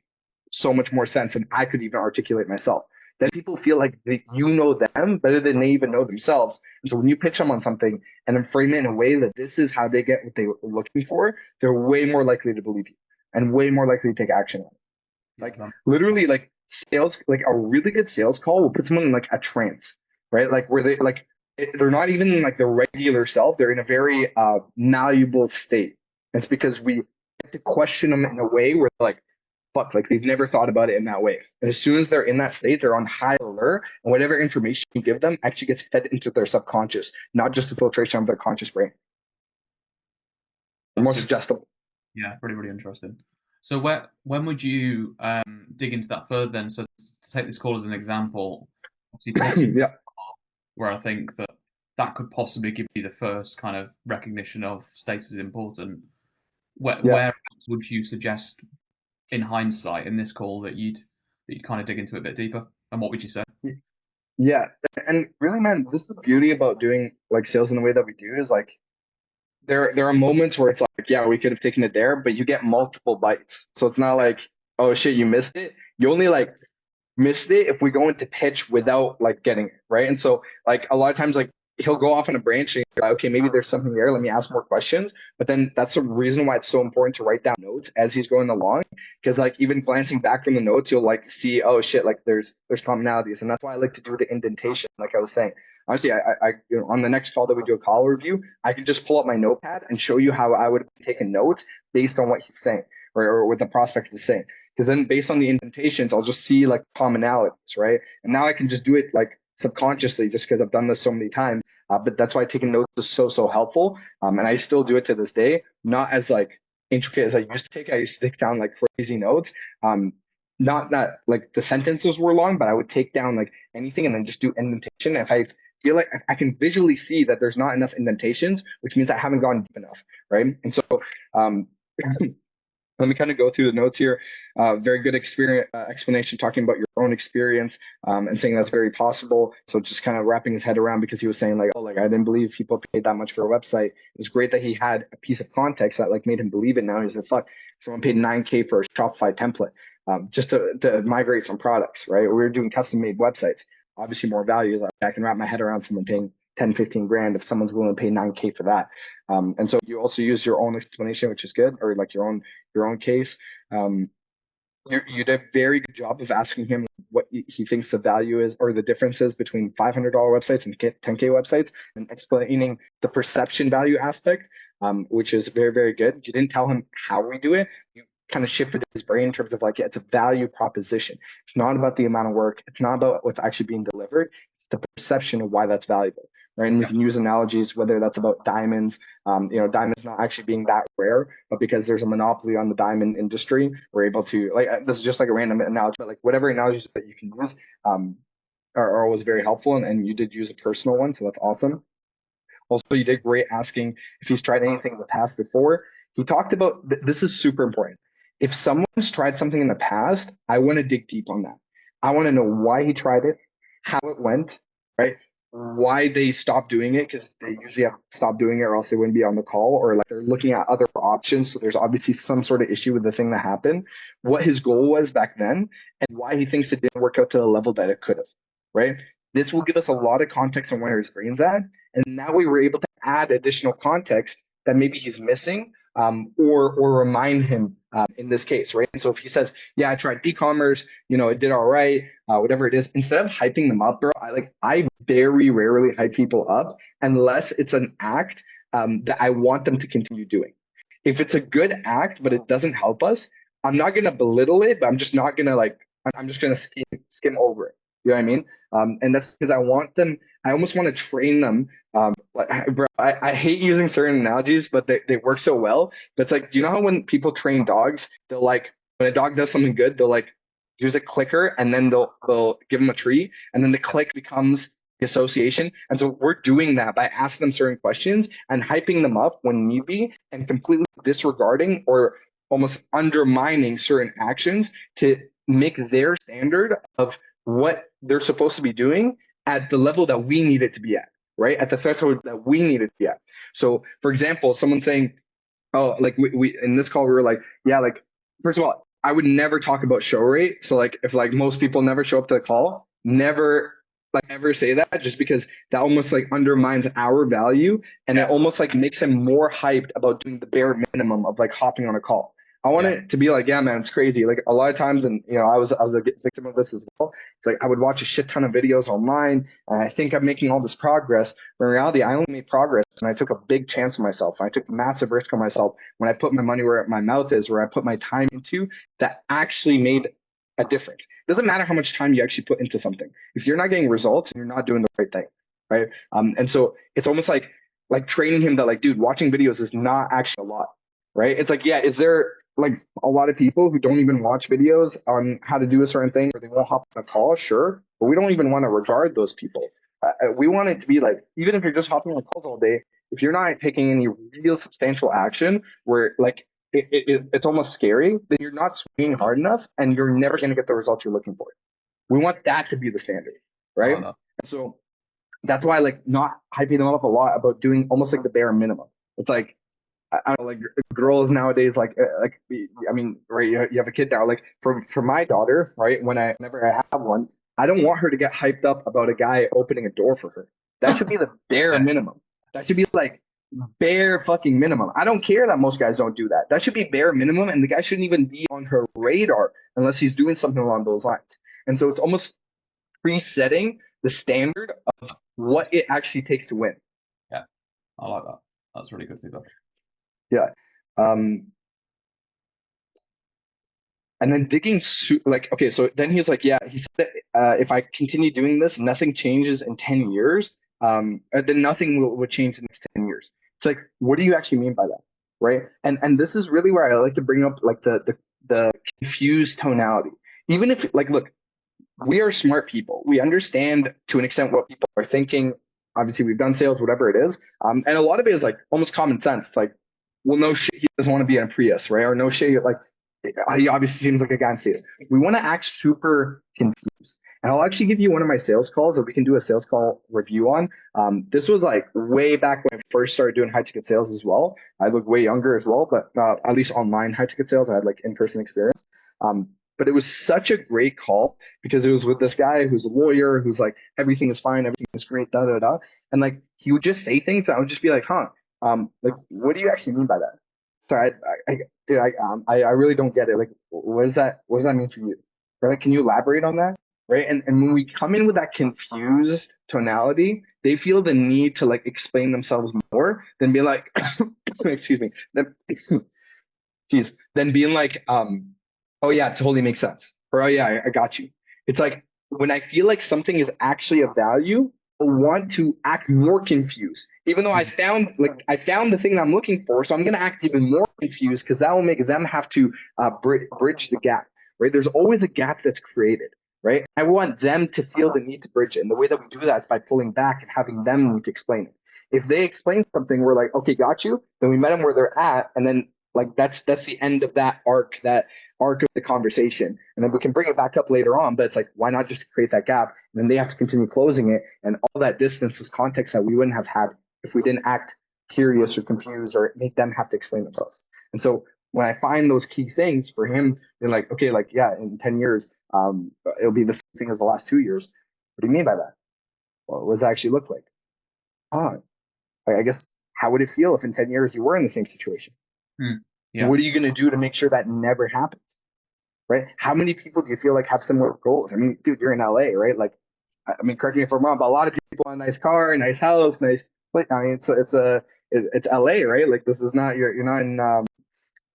so much more sense than I could even articulate myself. Then people feel like you know them better than they even know themselves. And so when you pitch them on something and then frame it in a way that this is how they get what they were looking for, they're way more likely to believe you and way more likely to take action on it. Like literally, like sales, like a really good sales call will put someone in like a trance, right? Like where they're not even in like the regular self. They're in a very malleable state. And it's because we get to question them in a way where like, fuck, like they've never thought about it in that way. And as soon as they're in that state, they're on high alert, and whatever information you give them actually gets fed into their subconscious, not just the filtration of their conscious brain. More suggestible. Yeah, really, really interesting. So when would you dig into that further then? So to take this call as an example, obviously yeah. Where I think that could possibly give you the first kind of recognition of status is important. Where else would you suggest, in hindsight, in this call, that you'd kind of dig into it a bit deeper? And what would you say? Yeah. And really, man, this is the beauty about doing like sales in the way that we do is like there are moments where it's like, yeah, we could have taken it there, but you get multiple bites. So it's not like, oh shit, you missed it. You only like missed it if we go into pitch without like getting it, right? And so like a lot of times like he'll go off on a branch and you're like, okay, maybe there's something there. Let me ask more questions. But then that's the reason why it's so important to write down notes as he's going along. Because like even glancing back from the notes, you'll like see, oh shit, like there's commonalities. And that's why I like to do the indentation, like I was saying. Honestly, I you know, on the next call that we do a call review, I can just pull up my notepad and show you how I would have taken notes based on what he's saying or what the prospect is saying. Because then based on the indentations, I'll just see like commonalities, right? And now I can just do it like subconsciously just because I've done this so many times. But that's why taking notes is so helpful. And I still do it to this day, not as like intricate as I used to take. I used to take down like crazy notes. Not that like the sentences were long, but I would take down like anything and then just do indentation. If I feel like I can visually see that there's not enough indentations, which means I haven't gone deep enough, right? And so um, let me kind of go through the notes here. Very good experience explanation talking about your own experience and saying that's very possible. So just kind of wrapping his head around because he was saying like, oh, like I didn't believe people paid that much for a website. It was great that he had a piece of context that like made him believe it. Now he said, fuck, someone paid 9K for a Shopify template just to migrate some products, right? We were doing custom made websites. Obviously more value is like I can wrap my head around someone paying 10, 15 grand if someone's willing to pay 9K for that. And so you also use your own explanation, which is good, or like your own case. Um, you did a very good job of asking him what he thinks the value is or the differences between $500 websites and 10K websites and explaining the perception value aspect, which is very good. You didn't tell him how we do it. You kind of shifted his brain in terms of like, yeah, it's a value proposition. It's not about the amount of work. It's not about what's actually being delivered. It's the perception of why that's valuable, right? And we can use analogies, whether that's about diamonds. Diamonds not actually being that rare, but because there's a monopoly on the diamond industry, we're able to like this is just like a random analogy, but like whatever analogies that you can use are always very helpful. And you did use a personal one, so that's awesome. Also, you did great asking if he's tried anything in the past before. He talked about this is super important. If someone's tried something in the past, I want to dig deep on that. I want to know why he tried it, how it went, right? Why they stopped doing it because they usually have stopped doing it or else they wouldn't be on the call or like they're looking at other options. So there's obviously some sort of issue with the thing that happened, what his goal was back then, and why he thinks it didn't work out to the level that it could have, right? This will give us a lot of context on where his brain's at. And now we were able to add additional context that maybe he's missing or remind him in this case, right? And so if he says, yeah, I tried e-commerce, it did all right, whatever it is, instead of hyping them up, bro, I very rarely hype people up unless it's an act that I want them to continue doing. If it's a good act, but it doesn't help us, I'm not going to belittle it, but I'm just not going to I'm just going to skim over it. You know what I mean? And that's because I want them, I almost want to train them. Bro, I hate using certain analogies, but they work so well. But it's like, do you know how when people train dogs, they'll like, when a dog does something good, they'll like use a clicker and then they'll give them a treat. And then the click becomes the association. And so we're doing that by asking them certain questions and hyping them up when need be and completely disregarding or almost undermining certain actions to make their standard of what they're supposed to be doing at the level that we need it to be at, right? At the threshold that we need it to be at. So, for example, someone saying, oh, like we in this call, we were like, yeah, like, first of all, I would never talk about show rate. So, like, if like most people never show up to the call, never like ever say that just because that almost like undermines our value and it almost like makes him more hyped about doing the bare minimum of like hopping on a call. I want it to be like, yeah, man, it's crazy. Like a lot of times, and I was a victim of this as well. It's like I would watch a shit ton of videos online, and I think I'm making all this progress. But in reality, I only made progress, and I took a big chance on myself. I took massive risk on myself when I put my money where my mouth is, where I put my time into that actually made a difference. It doesn't matter how much time you actually put into something. If you're not getting results, you're not doing the right thing, right? And so it's almost like training him that like, dude, watching videos is not actually a lot, right? It's like, yeah, is there like a lot of people who don't even watch videos on how to do a certain thing or they won't hop on a call? Sure, but we don't even want to regard those people. We want it to be like, even if you're just hopping on calls all day, if you're not taking any real substantial action where like it's almost scary, then you're not swinging hard enough and you're never going to get the results you're looking for. We want that to be the standard, right? So that's why I like not hyping them up a lot about doing almost like the bare minimum. It's like, I don't know, like girls nowadays, I mean, right? You have a kid now. Like for my daughter, right? Whenever I have one, I don't want her to get hyped up about a guy opening a door for her. That should be the bare minimum. That should be like bare fucking minimum. I don't care that most guys don't do that. That should be bare minimum, and the guy shouldn't even be on her radar unless he's doing something along those lines. And so it's almost presetting the standard of what it actually takes to win. Yeah, I like that. That's really good feedback. Yeah. And then digging, like, okay, so then he's like, yeah, he said that if I continue doing this, nothing changes in 10 years, then nothing will change in the next 10 years. It's like, what do you actually mean by that? Right. And this is really where I like to bring up like the confused tonality. Even if, like, look, we are smart people. We understand to an extent what people are thinking. Obviously, we've done sales, whatever it is. And a lot of it is like almost common sense. It's like, well, no shit, he doesn't want to be in a Prius, right? Or no shit, like, he obviously seems like a guy in sales. We want to act super confused. And I'll actually give you one of my sales calls that we can do a sales call review on. This was like way back when I first started doing high ticket sales as well. I look way younger as well, but at least online high ticket sales, I had like in-person experience. But it was such a great call because it was with this guy who's a lawyer, who's like, everything is fine, everything is great, da da da. And like, he would just say things, and I would just be like, like, what do you actually mean by that? So I really don't get it. Like, what does that mean for you? Right? Like, can you elaborate on that? Right? And when we come in with that confused tonality, they feel the need to like explain themselves more than be like, excuse me, then being like, oh yeah, it totally makes sense. Or, oh yeah, I got you. It's like, when I feel like something is actually of value, I want to act more confused, even though I found the thing that I'm looking for. So I'm going to act even more confused because that will make them have to bridge the gap, right? There's always a gap that's created, right? I want them to feel the need to bridge it. And the way that we do that is by pulling back and having them need to explain it. If they explain something, we're like, okay, got you. Then we met them where they're at. And then like, that's the end of that arc of the conversation. And then we can bring it back up later on, but it's like, why not just create that gap? And then they have to continue closing it. And all that distance is context that we wouldn't have had if we didn't act curious or confused or make them have to explain themselves. And so when I find those key things for him, they're like, okay, like, yeah, in 10 years, it'll be the same thing as the last 2 years. What do you mean by that? Well, what does that actually look like? I guess, how would it feel if in 10 years you were in the same situation? Yeah. What are you going to do to make sure that never happens? Right? How many people do you feel like have similar goals? I mean, dude, you're in LA, right? Like, I mean, correct me if I'm wrong, but a lot of people want a nice car, nice house, nice. Like, I mean, it's LA, right? Like, this is not you're not in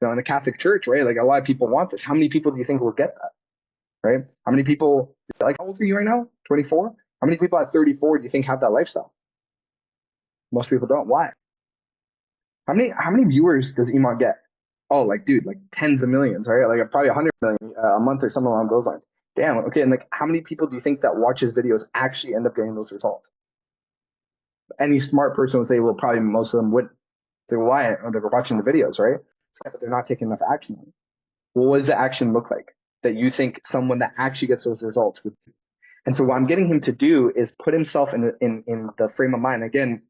in a Catholic church, right? Like, a lot of people want this. How many people do you think will get that? Right? How many people? Like, how old are you right now? 24. How many people at 34 do you think have that lifestyle? Most people don't. Why? How many viewers does Iman get? Oh, like, dude, like tens of millions, right? Like probably 100 million a month or something along those lines. Damn. Okay. And like, how many people do you think that watch his videos actually end up getting those results? Any smart person would say, well, probably most of them wouldn't. So why? They're watching the videos, right? But they're not taking enough action on it. Well, what does the action look like that you think someone that actually gets those results would do? And so what I'm getting him to do is put himself in the frame of mind. Again,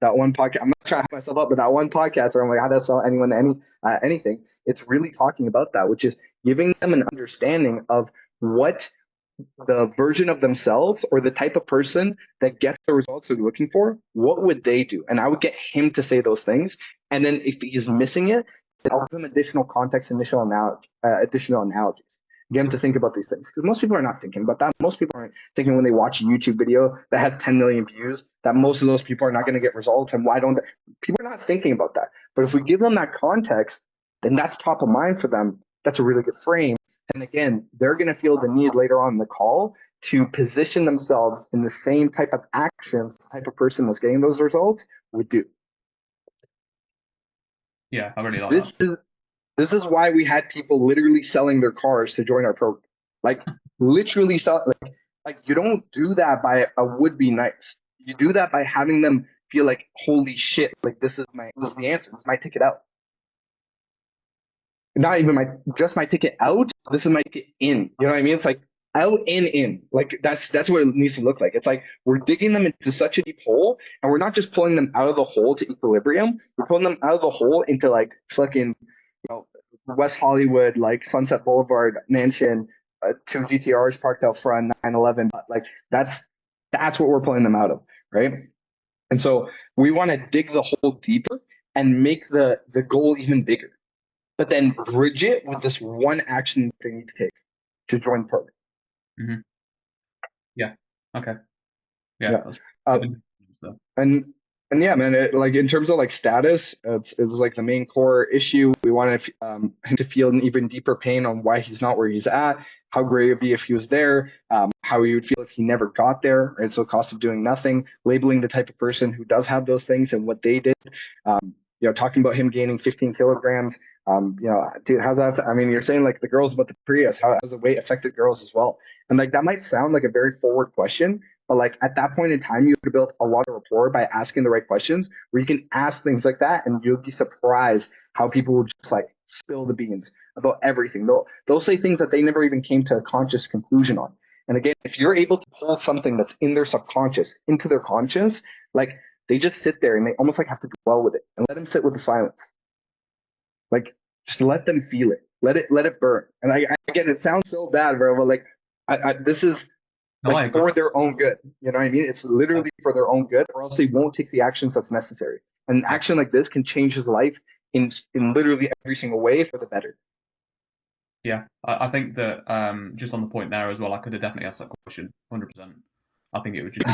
that one podcast, I'm not trying to hype myself up, but that one podcast where I'm like, how to sell anyone anything, it's really talking about that, which is giving them an understanding of what the version of themselves or the type of person that gets the results they're looking for, what would they do? And I would get him to say those things. And then if he's missing it, I'll give him additional context, additional analogies. Get them to think about these things, because most people are not thinking about that. Most people aren't thinking when they watch a YouTube video that has 10 million views that most of those people are not going to get results. And why don't they? People are not thinking about that. But if we give them that context, then that's top of mind for them. That's a really good frame. And again, they're going to feel the need later on in the call to position themselves in the same type of actions the type of person that's getting those results would do. Yeah, I really like that. This is why we had people literally selling their cars to join our program. Like, literally sell. Like you don't do that by a would-be nice. You do that by having them feel like, holy shit, like this is the answer. This is my ticket out. Not even just my ticket out. This is my ticket in. You know what I mean? It's like, out and in. Like that's what it needs to look like. It's like we're digging them into such a deep hole, and we're not just pulling them out of the hole to equilibrium. We're pulling them out of the hole into like fucking, West Hollywood, like Sunset Boulevard mansion, 2 GTRs parked out front, 911. Like that's what we're pulling them out of, right? And so we want to dig the hole deeper and make the goal even bigger, but then bridge it with this one action they need to take to join the program. Mm-hmm. Yeah. Okay. Yeah. Yeah. That's stuff. And yeah, man, like in terms of like status, it's like the main core issue. We wanted him to feel an even deeper pain on why he's not where he's at, how great it would be if he was there, how he would feel if he never got there, right? So the cost of doing nothing, labeling the type of person who does have those things and what they did. Talking about him gaining 15 kilograms. Dude, how's that? I mean, you're saying like the girls about the Prius, how has the weight affected girls as well? And like that might sound like a very forward question, but like at that point in time, you would have built a lot of rapport by asking the right questions where you can ask things like that, and you'll be surprised how people will just like spill the beans about everything. They'll say things that they never even came to a conscious conclusion on. And again, if you're able to pull something that's in their subconscious into their conscious, like they just sit there and they almost like have to dwell with it and let them sit with the silence. Like just let them feel it. Let it burn. And again, it sounds so bad, bro, but like this is like for their own good. You know what I mean? It's literally for their own good, or else they won't take the actions that's necessary. And an action like this can change his life in literally every single way for the better. Yeah, I think that just on the point there as well, I could have definitely asked that question, 100%. I think it was just,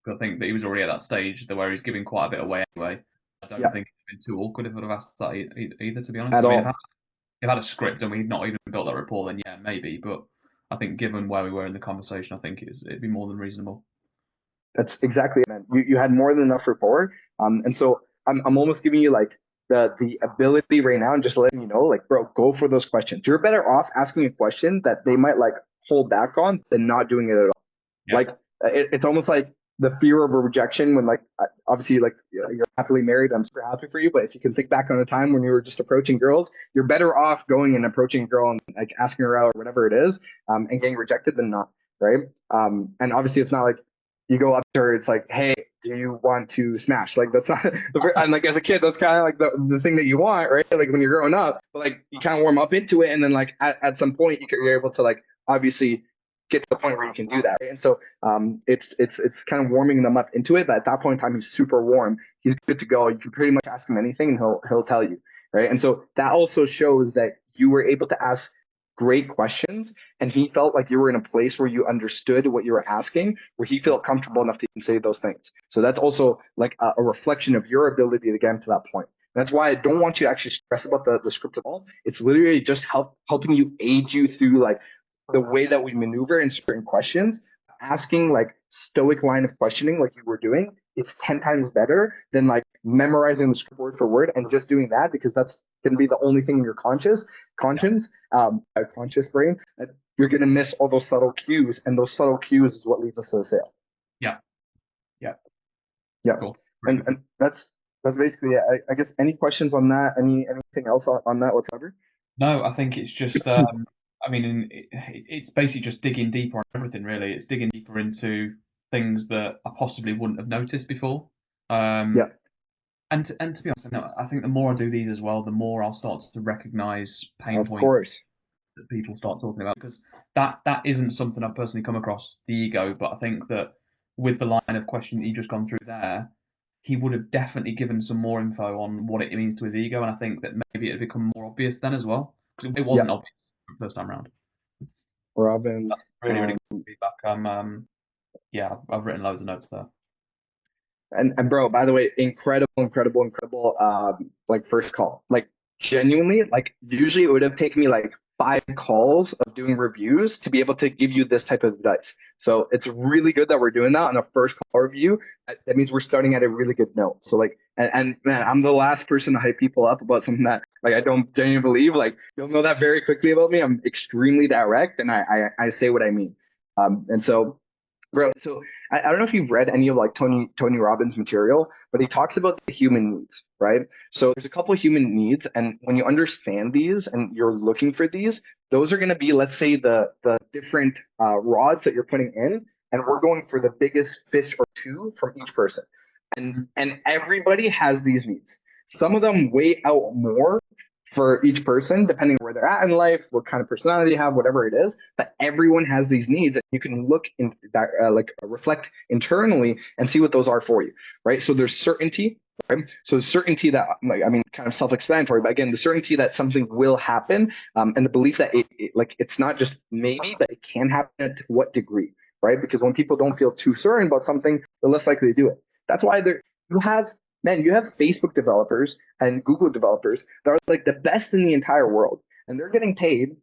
I think that he was already at that stage where he's giving quite a bit away anyway. I don't think it'd been too awkward if I'd have asked that either, to be honest. At all. If I had a script and we'd not even built that rapport, then yeah, maybe. But I think given where we were in the conversation, I think it'd be more than reasonable. That's exactly it, man. You had more than enough rapport. And so I'm almost giving you like the ability right now and just letting you know, like, bro, go for those questions. You're better off asking a question that they might like hold back on than not doing it at all. Yeah. Like it's almost like the fear of a rejection when like obviously like you're happily married. I'm super happy for you, but if you can think back on a time when you were just approaching girls, you're better off going and approaching a girl and like asking her out or whatever it is, and getting rejected than not, right? And obviously it's not like you go up to her, it's like, hey, do you want to smash? Like that's not and like as a kid, that's kind of like the thing that you want, right? Like when you're growing up, but like you kind of warm up into it, and then like at some point you're able to like obviously get to the point where you can do that, right? And so it's kind of warming them up into it, but at that point in time he's super warm, he's good to go. You can pretty much ask him anything and he'll tell you, right? And so that also shows that you were able to ask great questions, and he felt like you were in a place where you understood what you were asking, where he felt comfortable enough to even say those things. So that's also like a reflection of your ability to get him to that point. That's why I don't want you to actually stress about the script at all. It's literally just helping you, aid you through like the way that we maneuver in certain questions. Asking like stoic line of questioning like you were doing, it's 10 times better than like memorizing the script word for word and just doing that, because that's going to be the only thing in your conscious brain. You're going to miss all those subtle cues, and those subtle cues is what leads us to the sale. Yeah. Cool. And that's basically it. I guess any questions on that? Anything else on that whatsoever? No, I think it's just I mean, it's basically just digging deeper on everything, really. It's digging deeper into things that I possibly wouldn't have noticed before. And to be honest, I think the more I do these as well, the more I'll start to recognize pain points that people start talking about, because that isn't something I've personally come across, the ego. But I think that with the line of question that you just gone through there, he would have definitely given some more info on what it means to his ego, and I think that maybe it had become more obvious then as well, because it wasn't obvious the first time around. Robbins, that's really good feedback. I've written loads of notes there. And bro, by the way, incredible like first call. Like genuinely, like usually it would have taken me like 5 calls of doing reviews to be able to give you this type of advice. So it's really good that we're doing that on a first call review. That means we're starting at a really good note. So like, and man, I'm the last person to hype people up about something that like I don't genuinely believe. Like you'll know that very quickly about me. I'm extremely direct, and I say what I mean. And so, bro, so I don't know if you've read any of like Tony Robbins material, but he talks about the human needs, right? So there's a couple of human needs, and when you understand these and you're looking for these, those are going to be, let's say, the different rods that you're putting in, and we're going for the biggest fish or two from each person. And everybody has these needs. Some of them weigh out more for each person, depending on where they're at in life, what kind of personality they have, whatever it is. But everyone has these needs, and you can look in that, reflect internally and see what those are for you, right? So there's certainty, right? So the certainty that, kind of self-explanatory, but again, the certainty that something will happen, and the belief that it's not just maybe, but it can happen. To what degree, right? Because when people don't feel too certain about something, they're less likely to do it. That's why you have Facebook developers and Google developers that are like the best in the entire world, and they're getting paid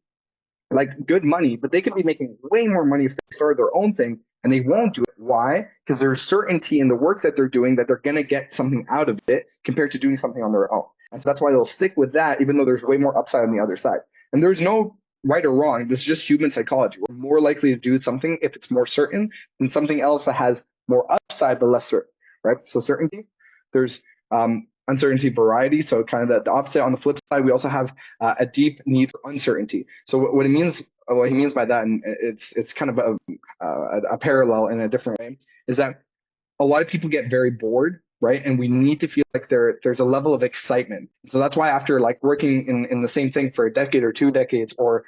like good money, but they could be making way more money if they started their own thing, and they won't do it. Why? Because there's certainty in the work that they're doing that they're going to get something out of it compared to doing something on their own. And so that's why they'll stick with that, even though there's way more upside on the other side. And there's no right or wrong. This is just human psychology. We're more likely to do something if it's more certain than something else that has more upside but less certain, right? So certainty. There's uncertainty, variety. So kind of the opposite. On the flip side, we also have a deep need for uncertainty. So what he means by that, and it's kind of a parallel in a different way, is that a lot of people get very bored, right? And we need to feel like there's a level of excitement. So that's why after like working in the same thing for a decade or 2 decades, or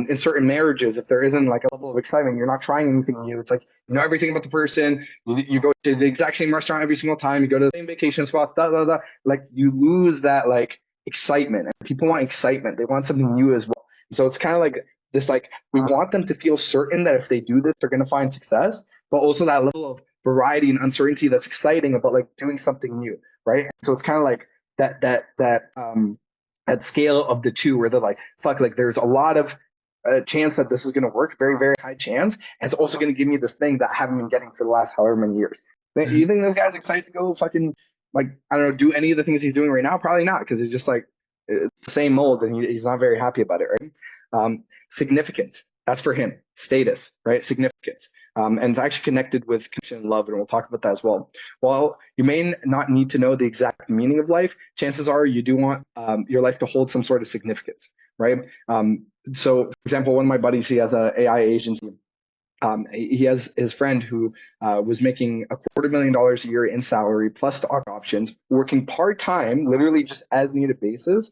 in certain marriages, if there isn't like a level of excitement, you're not trying anything new. It's like you know everything about the person. You go to the exact same restaurant every single time. You go to the same vacation spots. Like you lose that like excitement. And people want excitement. They want something new as well. So it's kind of like this. Like we want them to feel certain that if they do this, they're going to find success. But also that level of variety and uncertainty that's exciting about like doing something new, right? So it's kind of like that scale of the two, where they're like, fuck, like there's a lot of chance that this is going to work, very, very high chance. And it's also going to give me this thing that I haven't been getting for the last however many years. You think this guy's excited to go fucking, like, I don't know, do any of the things he's doing right now? Probably not, because he's just like, it's the same mold and he's not very happy about it, right? Significance, that's for him. Status, right? Significance. And it's actually connected with connection and love, and we'll talk about that as well. While you may not need to know the exact meaning of life, chances are you do want your life to hold some sort of significance, right? So, for example, one of my buddies, he has an AI agency. He has his friend who was making $250,000 a year in salary plus stock options, working part-time, literally just as needed basis,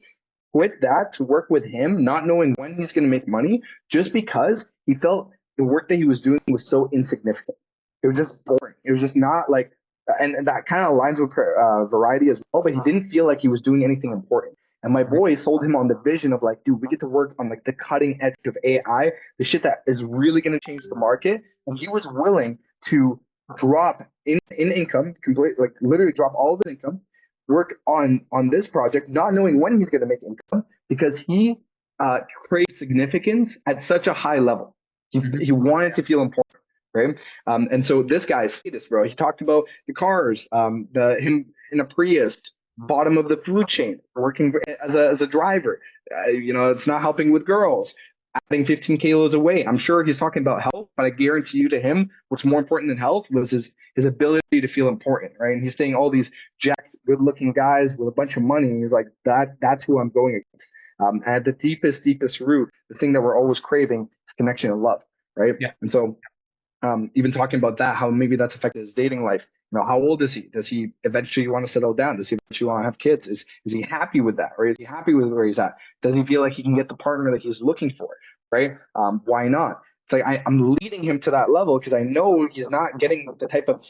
quit that to work with him, not knowing when he's going to make money, just because he felt the work that he was doing was so insignificant. It was just boring. It was just not like, and that kind of aligns with variety as well, but he didn't feel like he was doing anything important. And my boy sold him on the vision of like, dude, we get to work on like the cutting edge of AI, the shit that is really going to change the market. And he was willing to drop in income, completely, like literally drop all of his income, work on this project, not knowing when he's going to make income, because he craved significance at such a high level. He wanted to feel important, right? And so this guy's status, bro, he talked about the cars, him in a Prius, bottom of the food chain, working as a driver. It's not helping with girls, adding 15 kilos of weight. I'm sure he's talking about health, but I guarantee you, to him, what's more important than health was his ability to feel important, right? And he's saying all these jacked, good-looking guys with a bunch of money, and he's like, that's who I'm going against. At the deepest root, the thing that we're always craving is connection and love, right? Yeah. And so even talking about that, how maybe that's affected his dating life. How old is he? Does he eventually want to settle down? Does he eventually want to have kids? Is he happy with that? Or is he happy with where he's at? Does he feel like he can get the partner that he's looking for, right? Why not? It's like I'm leading him to that level because I know he's not getting the type of,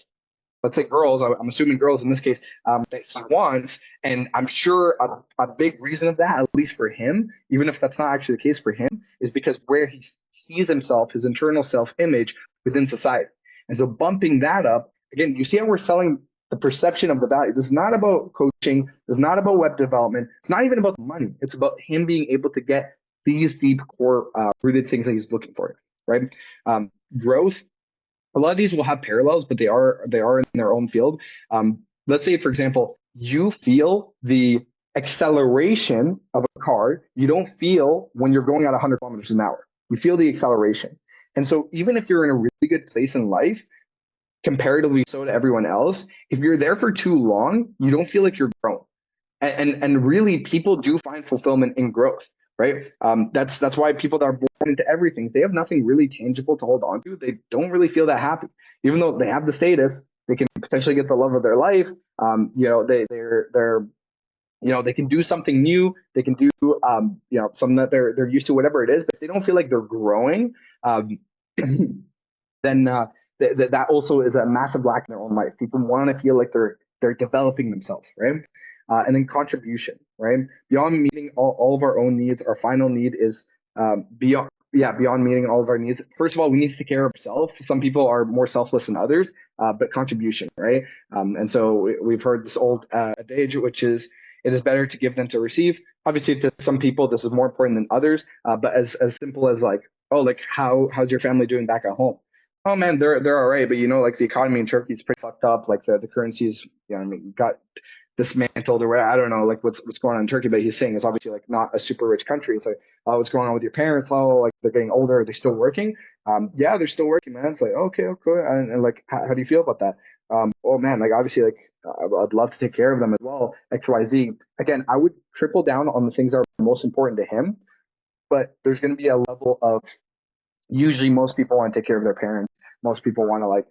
let's say girls, I'm assuming girls in this case, that he wants. And I'm sure a big reason of that, at least for him, even if that's not actually the case for him, is because where he sees himself, his internal self-image within society. And so bumping that up, again, you see how we're selling the perception of the value. This is not about coaching. This is not about web development. It's not even about money. It's about him being able to get these deep core rooted things that he's looking for, right? Growth. A lot of these will have parallels, but they are in their own field. Let's say, for example, you feel the acceleration of a car. You don't feel when you're going at 100 kilometers an hour. You feel the acceleration. And so even if you're in a really good place in life, comparatively so to everyone else, if you're there for too long, you don't feel like you're growing. And really, people do find fulfillment in growth. right? That's why people that are born into everything, they have nothing really tangible to hold on to. They don't really feel that happy, even though they have the status. They can potentially get the love of their life. They're they can do something new. They can do something that they're used to, whatever it is. But if they don't feel like they're growing, um, then that also is a massive lack in their own life. People want to feel like they're developing themselves, right? And then contribution, right? Beyond meeting all of our own needs, our final need is beyond meeting all of our needs. First of all, we need to take care of ourselves. Some people are more selfless than others, but contribution, right? And so we've heard this old adage, which is, it is better to give than to receive. Obviously, to some people, this is more important than others. But as simple as like, oh, like how's your family doing back at home? Oh man, they're all right, but like the economy in Turkey is pretty fucked up. Like the currency is, got dismantled or whatever. I don't know like what's going on in Turkey, but he's saying it's obviously like not a super rich country. It's like, oh, what's going on with your parents? Oh, like they're getting older. Are they still working? Yeah, they're still working, man. It's like, okay. And like, how do you feel about that? Oh man, like obviously, like I'd love to take care of them as well. XYZ. Again, I would triple down on the things that are most important to him, but there's going to be a level of, usually most people want to take care of their parents. Most people want to like,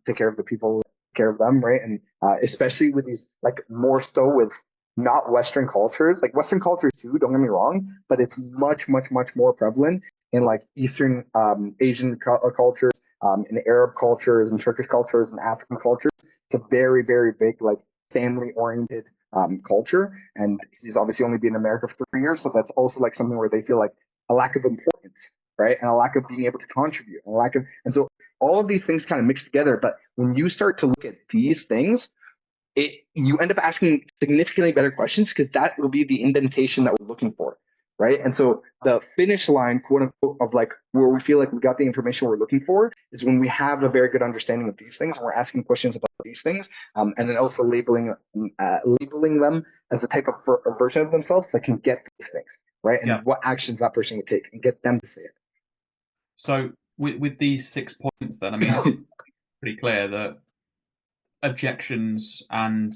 take care of the people, take care of them, right? And especially with these, like more so with not Western cultures, like Western cultures too, don't get me wrong, but it's much, much, much more prevalent in like Eastern Asian cultures, in Arab cultures and Turkish cultures and African cultures. It's a very, very big, like family oriented culture. And he's obviously only been in America for 3 years. So that's also like something where they feel like a lack of importance, right? And a lack of being able to contribute, and so all of these things kind of mix together. But when you start to look at these things, you end up asking significantly better questions, because that will be the indentation that we're looking for, right? And so the finish line, quote unquote, of like where we feel like we got the information we're looking for is when we have a very good understanding of these things and we're asking questions about these things, and then also labeling them as a type of a version of themselves that can get these things, right? And what actions that person would take and get them to say it. So with these 6 points, then I mean, it's pretty clear that objections and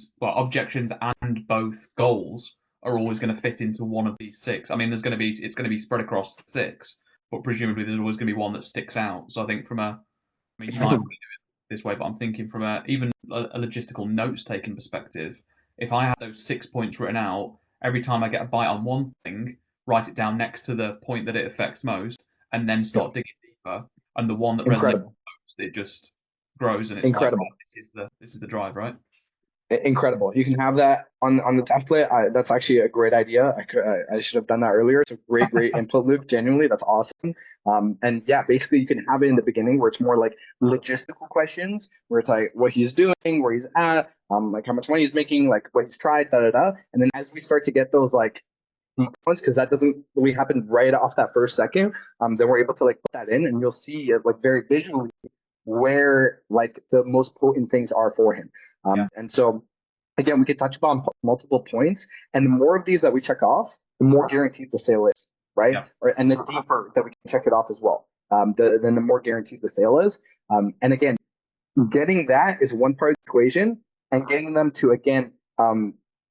both goals are always going to fit into one of these six. I mean, it's going to be spread across six, but presumably there's always going to be one that sticks out. So I think you might do it this way, but I'm thinking from even a logistical notes taking perspective. If I had those 6 points written out, every time I get a bite on one thing, write it down next to the point that it affects most, and then start digging deeper. And the one that resonates most, it just grows, and it's incredible. Like, this is the drive, right? Incredible. You can have that on the template. That's actually a great idea. I should have done that earlier. It's a great input, Luke. Genuinely, that's awesome. And yeah, basically you can have it in the beginning where it's more like logistical questions, where it's like what he's doing, where he's at, like how much money he's making, like what he's tried, And then as we start to get those like deep ones, because that doesn't really happen right off that first second, then we're able to like put that in, and you'll see it like very visually where like the most potent things are for him. And so again, we could touch upon multiple points, and the more of these that we check off, the more guaranteed the sale is, right? And the deeper that we can check it off as well, then the more guaranteed the sale is. And again, getting that is one part of the equation, and getting them to again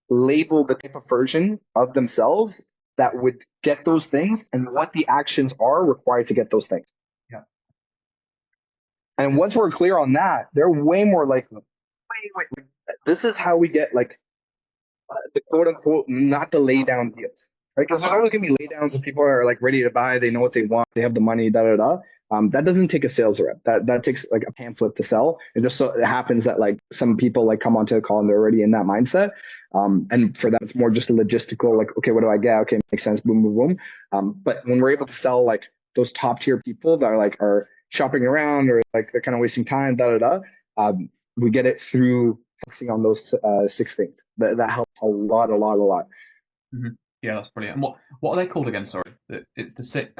label the type of version of themselves that would get those things and what the actions are required to get those things. And once we're clear on that, they're way more likely. Wait. This is how we get like the quote unquote not the lay down deals, right? Because there's always gonna be lay downs if people are like ready to buy, they know what they want, they have the money, That doesn't take a sales rep. That takes like a pamphlet to sell. It just so it happens that like some people like come onto a call and they're already in that mindset. And for them, it's more just a logistical like, okay, what do I get? Okay, makes sense. Boom, boom, boom. But when we're able to sell like those top tier people that are shopping around or like they're kind of wasting time, we get it through focusing on those 6 things. That helps a lot. Mm-hmm. Yeah, that's brilliant. And what are they called again? Sorry, it's the 6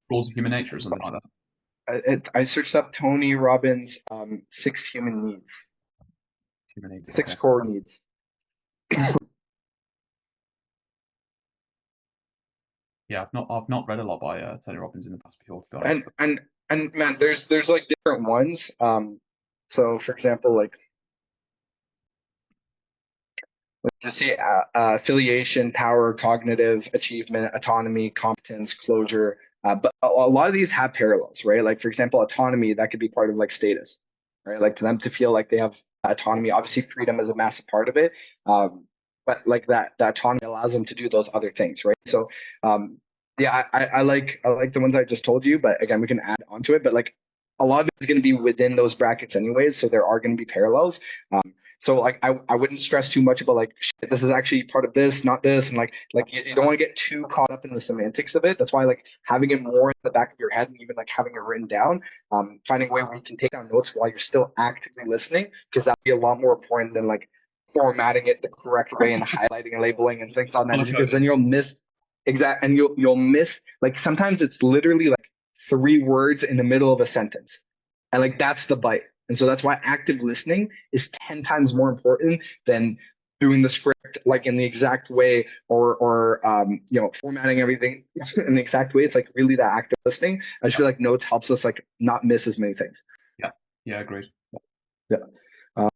rules of human nature or something like that. I searched up Tony Robbins 6 human needs. 6 core needs. Yeah, I've not read a lot by Tony Robbins in the past before, to be honest. And man, there's like different ones. So for example, like Just say affiliation, power, cognitive, achievement, autonomy, competence, closure. But a lot of these have parallels, right? Like for example, autonomy, that could be part of like status, right? Like to them to feel like they have autonomy. Obviously, freedom is a massive part of it. But like that autonomy allows them to do those other things, right? So yeah, I like the ones I just told you, but again, we can add onto it. But like a lot of it is going to be within those brackets anyways, so there are going to be parallels. So like I wouldn't stress too much about like shit, this is actually part of this, not this, and like you don't want to get too caught up in the semantics of it. That's why like having it more in the back of your head and even like having it written down, finding a way where you can take down notes while you're still actively listening, because that'd be a lot more important than like formatting it the correct way and highlighting and labeling and things on that, because then you'll miss and you'll miss like sometimes it's literally like 3 words in the middle of a sentence, and like that's the bite. And so that's why active listening is 10 times more important than doing the script like in the exact way, or formatting everything in the exact way. It's like really that active listening. I just feel like notes helps us like not miss as many things. Yeah, agreed. Yeah.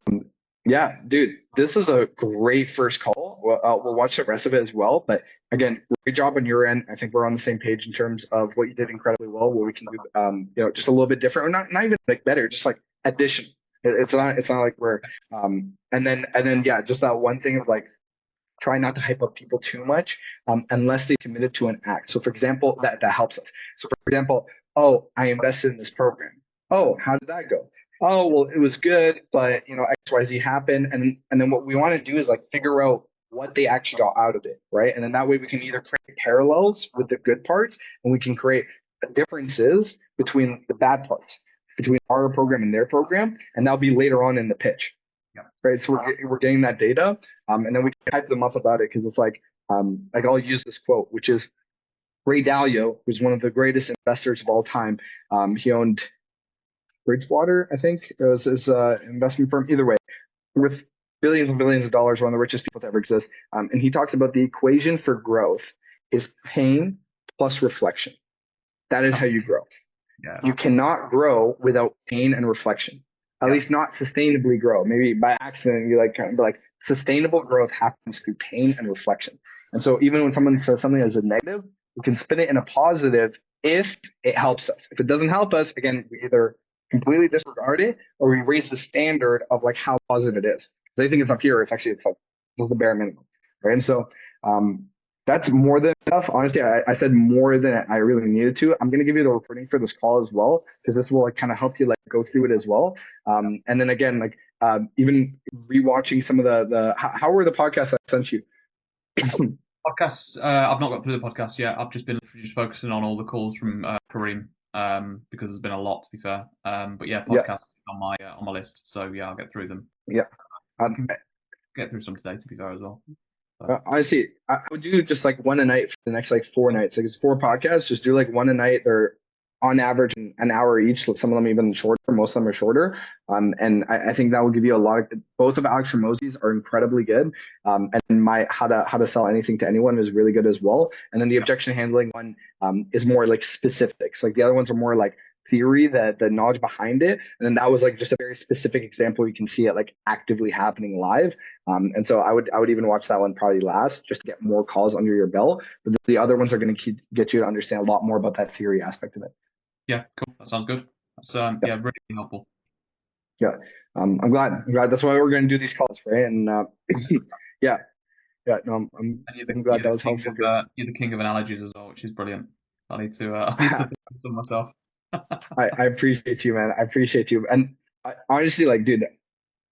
Yeah, dude, this is a great first call. We'll watch the rest of it as well. But again, great job on your end. I think we're on the same page in terms of what you did incredibly well. What we can do, just a little bit different, or not even like better, just like addition. It's not like we're and then yeah, just that one thing of like try not to hype up people too much unless they committed to an act. So for example, that helps us. So for example, oh, I invested in this program. Oh, how did that go? Oh, well, it was good, but XYZ happened. And then what we want to do is like figure out what they actually got out of it, right? And then that way we can either create parallels with the good parts, and we can create differences between the bad parts, between our program and their program, and that'll be later on in the pitch. Right, so we're getting that data, and then we can hype them up about it, because it's like I'll use this quote, which is Ray Dalio, who's one of the greatest investors of all time. He owned Bridgewater, I think it was his investment firm. Either way, worth billions and billions of dollars, one of the richest people to ever exist. And he talks about the equation for growth is pain plus reflection. That is how you grow. Yeah. You cannot grow without pain and reflection. At least not sustainably grow. Maybe by accident you like sustainable growth happens through pain and reflection. And so even when someone says something as a negative, we can spin it in a positive if it helps us. If it doesn't help us, again, we either completely disregard it or we raise the standard of like how positive it is. They think it's up here. It's like just the bare minimum, right? And so that's more than enough. Honestly, I said more than I really needed to. I'm going to give you the recording for this call as well, because this will like kind of help you like go through it as well. And then again, like even rewatching some of the how were the podcasts I sent you? Podcasts, I've not got through the podcast yet. I've just been focusing on all the calls from Kareem, because there's been a lot, to be fair. But yeah, podcasts on my list. So yeah, I'll get through them. Yeah. Get through some today, to be fair, as well. Honestly, I would do just like one a night for the next like 4 nights. Like it's 4 podcasts. Just do like one a night. They're on average an hour each. Some of them even shorter. Most of them are shorter. And I think that will give you a lot of. Both of Alex Hormozi's are incredibly good. And my how to sell anything to anyone is really good as well. And then the objection handling one is more like specifics. Like the other ones are more like theory, the knowledge behind it, and then that was like just a very specific example. You can see it like actively happening live, and so I would even watch that one probably last, just to get more calls under your belt. But the other ones are going to get you to understand a lot more about that theory aspect of it. Yeah, cool. That sounds good. That's really helpful. Yeah, I'm glad. That's why we're going to do these calls, right? And yeah. No, I'm glad that was helpful. You're the king of analogies as well, which is brilliant. I need to think of them myself. I appreciate you, man. I appreciate you. And honestly, like, dude,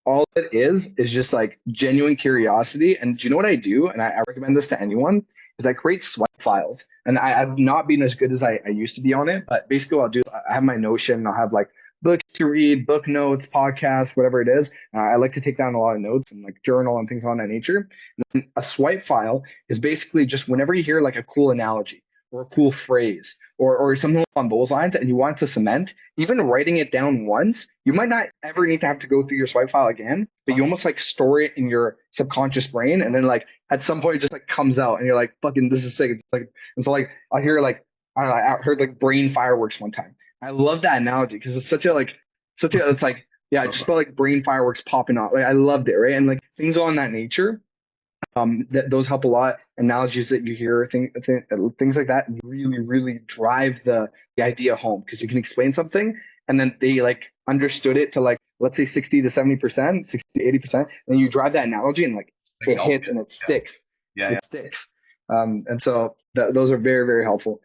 all it is just like genuine curiosity. And do you know what I do? And I recommend this to anyone, is I create swipe files. And I've not been as good as I used to be on it. But basically what I'll do, I have my Notion. I'll have like books to read, book notes, podcasts, whatever it is. I like to take down a lot of notes and like journal and things on that nature. And then a swipe file is basically just whenever you hear like a cool analogy or a cool phrase or something along those lines and you want to cement, even writing it down once, you might not ever need to have to go through your swipe file again, but you almost like store it in your subconscious brain, and then like at some point it just like comes out and you're like, fucking, this is sick. It's like, and so like I hear like, I don't know, I heard like brain fireworks one time. I love that analogy because it's it's like, yeah, just about like brain fireworks popping off. Like I loved it, right? And like things on that nature. Those help a lot. Analogies that you hear, things like that, really, really drive the idea home, because you can explain something and then they like understood it to like, let's say 60 to 70%, 60 to 80%. And you drive that analogy and like it hits and it sticks. Yeah. Sticks. And so those are very, very helpful.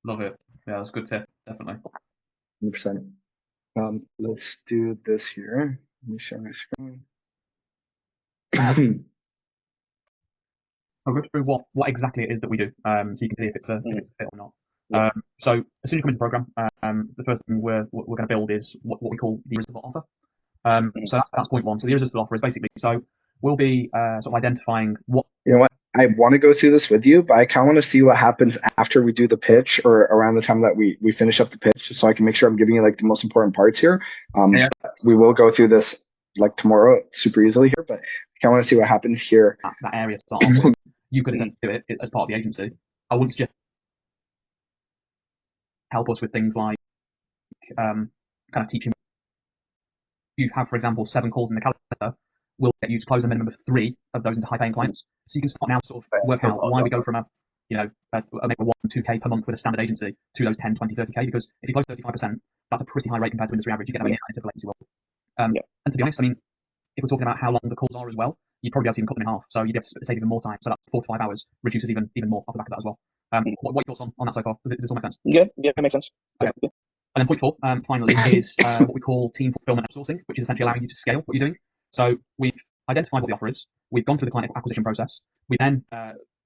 Love it. Yeah, that's a good tip. Definitely. 100%. Let's do this here. Let me share my screen. I'll go through what exactly it is that we do, so you can see if it's a fit or not. Yeah. So as soon as you come into the program, the first thing we're going to build is what we call the irresistible offer. So that's point one. So the irresistible offer is basically, so we'll be sort of identifying what. You know what? I want to go through this with you, but I kind of want to see what happens after we do the pitch, or around the time that we finish up the pitch, so I can make sure I'm giving you like the most important parts here. We will go through this like tomorrow super easily here, but I kind of want to see what happens here. That area to start off with. You could essentially do it as part of the agency. I wouldn't suggest help us with things like kind of teaching. You have, for example, 7 calls in the calendar. We'll get you to close a minimum of 3 of those into high-paying clients. So you can start now to sort of work out why we go from a maybe 1-2K per month with a standard agency to those 10, 20, 30K, because if you close 35%, that's a pretty high rate compared to industry average. You get that in a typical agency world. And to be honest, I mean, if we're talking about how long the calls are as well, you'd probably be able to even cut them in half. So you'd be able to save even more time. So that's 4 to 5 hours, reduces even more off the back of that as well. What are your thoughts on that so far? Does this all make sense? Yeah, that makes sense. Okay. Yeah. And then point 4, finally, is what we call team fulfillment outsourcing, which is essentially allowing you to scale what you're doing. So we've identified what the offer is. We've gone through the client acquisition process. We then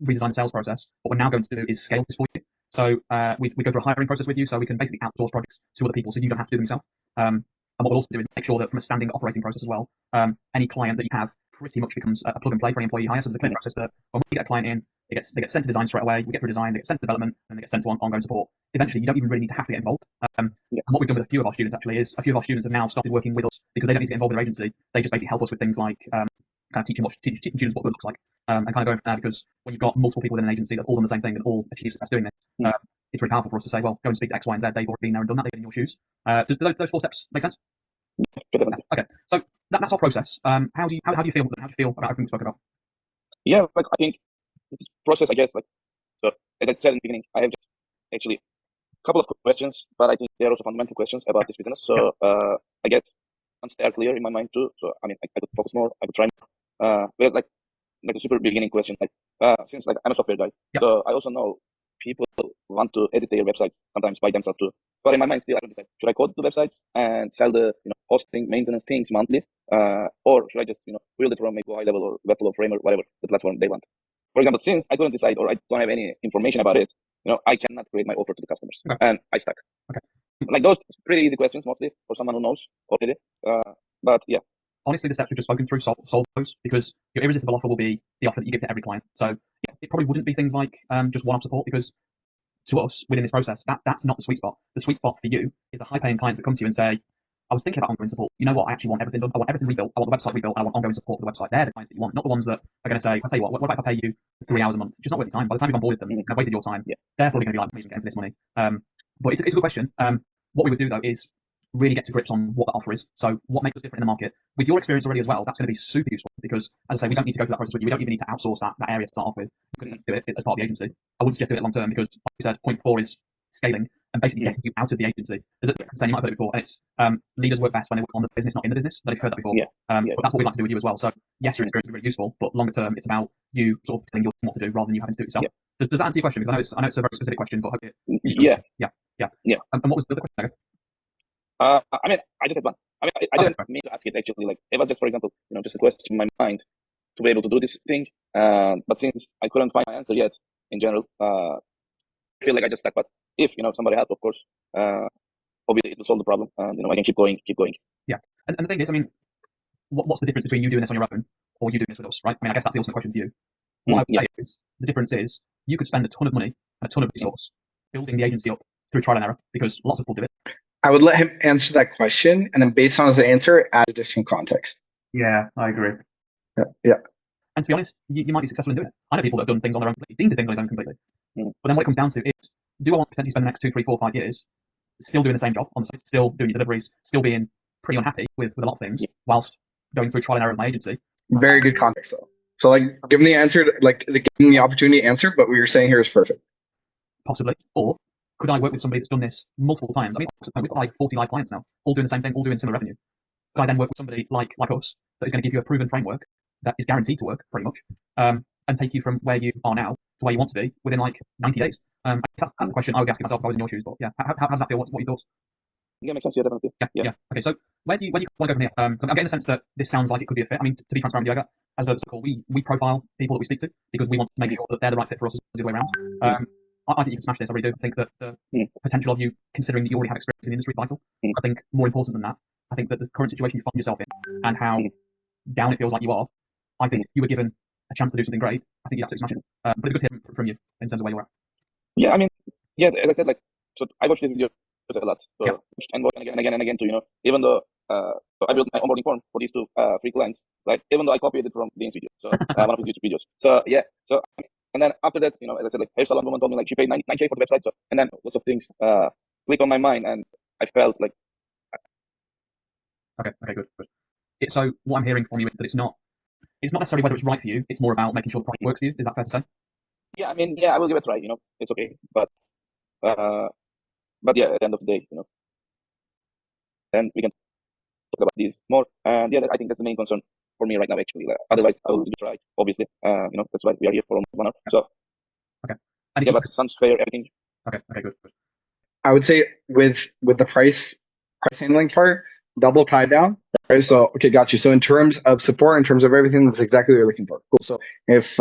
redesigned the sales process. What we're now going to do is scale this for you. So we go through a hiring process with you, so we can basically outsource projects to other people, so you don't have to do them yourself. And what we'll also do is make sure that from a standing operating process as well, any client that you have pretty much becomes a plug and play for an employee hire. So there's a clear process that when we get a client in, they get sent to design straight away. We get through design, they get sent to development, and they get sent to ongoing support. Eventually, you don't even really need to have to get involved. And what we've done with a few of our students actually is a few of our students have now started working with us because they don't need to get involved with their agency. They just basically help us with things like kind of teaching students what good looks like, and kind of going from there. Because when you've got multiple people within an agency that all done the same thing and all achieve success doing this, it's really powerful for us to say, well, go and speak to X, Y, and Z. They've already been there and done that. They've been in your shoes. Does those 4 steps make sense? Okay, so that's our process. How do you feel? How do you feel about everything we spoke about? Yeah, like I think this process, I guess, like so, as I said in the beginning, I have just actually a couple of questions, but I think they are also fundamental questions about this business. So I guess once they are clear in my mind too. So I mean, I could focus more. I could try more. But like a super beginning question, like since like I'm a software guy, so I also know people want to edit their websites sometimes by themselves too. But in my mind, still, I don't decide, should I code the websites and sell the hosting, maintenance things monthly, or should I just build it from a high level or Webflow Framework, whatever the platform they want? For example, since I couldn't decide or I don't have any information about it, I cannot create my offer to the customers, and I stuck. Okay. Like those pretty easy questions mostly for someone who knows already. But yeah. Honestly, the steps we've just spoken through solve those, because your irresistible offer will be the offer that you give to every client. So yeah, it probably wouldn't be things like just one-off support, because to us within this process, that's not the sweet spot. The sweet spot for you is the high-paying clients that come to you and say, I was thinking about ongoing support. You know what? I actually want everything done. I want everything rebuilt. I want the website rebuilt. I want ongoing support for the website. They're the clients that you want, not the ones that are going to say, I'll tell you what about if I pay you 3 hours a month? It's just not worth your time. By the time you've onboarded them and wasted your time, they're probably going to be like, amazing, getting for this money. But it's a good question. What we would do though is really get to grips on what the offer is. So what makes us different in the market? With your experience already as well, that's going to be super useful, because as I say, we don't need to go through that process with you. We don't even need to outsource that area to start off with. You can do it as part of the agency. I wouldn't suggest do it long term, because like we said, point 4 is scaling and basically getting you out of the agency. There's a saying, you might have heard it before, and it's leaders work best when they work on the business, not in the business. But you've heard that before. But that's what we'd like to do with you as well. So yes, your experience will be really useful, but longer term, it's about you sort of telling your team what to do rather than you having to do it yourself. Does that answer your question? Because I know it's a very specific question, but I hope it. Yeah. And what was the other question? Okay. I mean, I just had one. I mean, I didn't mean to ask it actually. Like, it was just, for example, just a question in my mind to be able to do this thing. But since I couldn't find my answer yet, in general, I feel like I just stuck. But if somebody help, of course, obviously it will solve the problem, and I can keep going. Yeah, and the thing is, I mean, what's the difference between you doing this on your own or you doing this with us, right? I mean, I guess that's the ultimate question to you. What I would say is the difference is you could spend a ton of money and a ton of resource building the agency up through trial and error, because lots of people do it. I would let him answer that question, and then based on his answer, add additional context. Yeah, I agree. Yeah. And to be honest, you might be successful in doing it. I know people that have done things on their own completely, Dean did things on his own completely. But then what it comes down to is, do I want to potentially spend the next 2, 3, 4, 5 years still doing the same job on the site, still doing your deliveries, still being pretty unhappy with a lot of things, whilst going through trial and error with my agency? Very good context, though. So like give them the answer, give them the opportunity to answer, but what you're saying here is perfect. Possibly. Or could I work with somebody that's done this multiple times? I mean, we've got like 40 live clients now, all doing the same thing, all doing similar revenue. Could I then work with somebody like us that is going to give you a proven framework that is guaranteed to work pretty much, and take you from where you are now to where you want to be within like 90 days? That's the question I would be asking myself if I was in your shoes. But yeah, how does that feel? What are your thoughts? Yeah, makes sense. Yeah, definitely. Yeah. Okay, so where do you want to go from here? I'm getting the sense that this sounds like it could be a fit. I mean, to be transparent with you, as a call, we profile people that we speak to because we want to make sure that they're the right fit for us as the way around. I think you can smash this. I really do. I think that the potential of you, considering that you already have experience in the industry, is vital. I think more important than that, I think that the current situation you find yourself in and how down it feels like you are, I think you were given a chance to do something great. I think you'd absolutely smash it. But it'd be good to hear from you in terms of where you're at. Yeah, I mean, yes, as I said, like, so I watched this video a lot, so Yeah. and watch and again to, even though so I built my onboarding form for these two free clients, right? Even though I copied it from Dean's video, so one of his YouTube videos. So yeah, so and then after that, as I said, like, hair salon woman told me like she paid 9K for the website, so and then lots of things click on my mind, and I felt like Okay, good. So what I'm hearing from you is that it's not necessarily whether it's right for you. It's more about making sure the product works for you. Is that fair to say? yeah, I mean, yeah, I will give it a try, it's okay, but yeah, at the end of the day, then we can talk about these more. And yeah, I think that's the main concern for me right now, actually. Otherwise, I will give it a try, obviously. That's why we are here for almost 1 hour. So, Okay. And yeah, but sounds fair, everything. Okay, good. I would say with the price handling part, double tie down. Right. So okay, got you. So in terms of support, in terms of everything, that's exactly what you're looking for. Cool. So if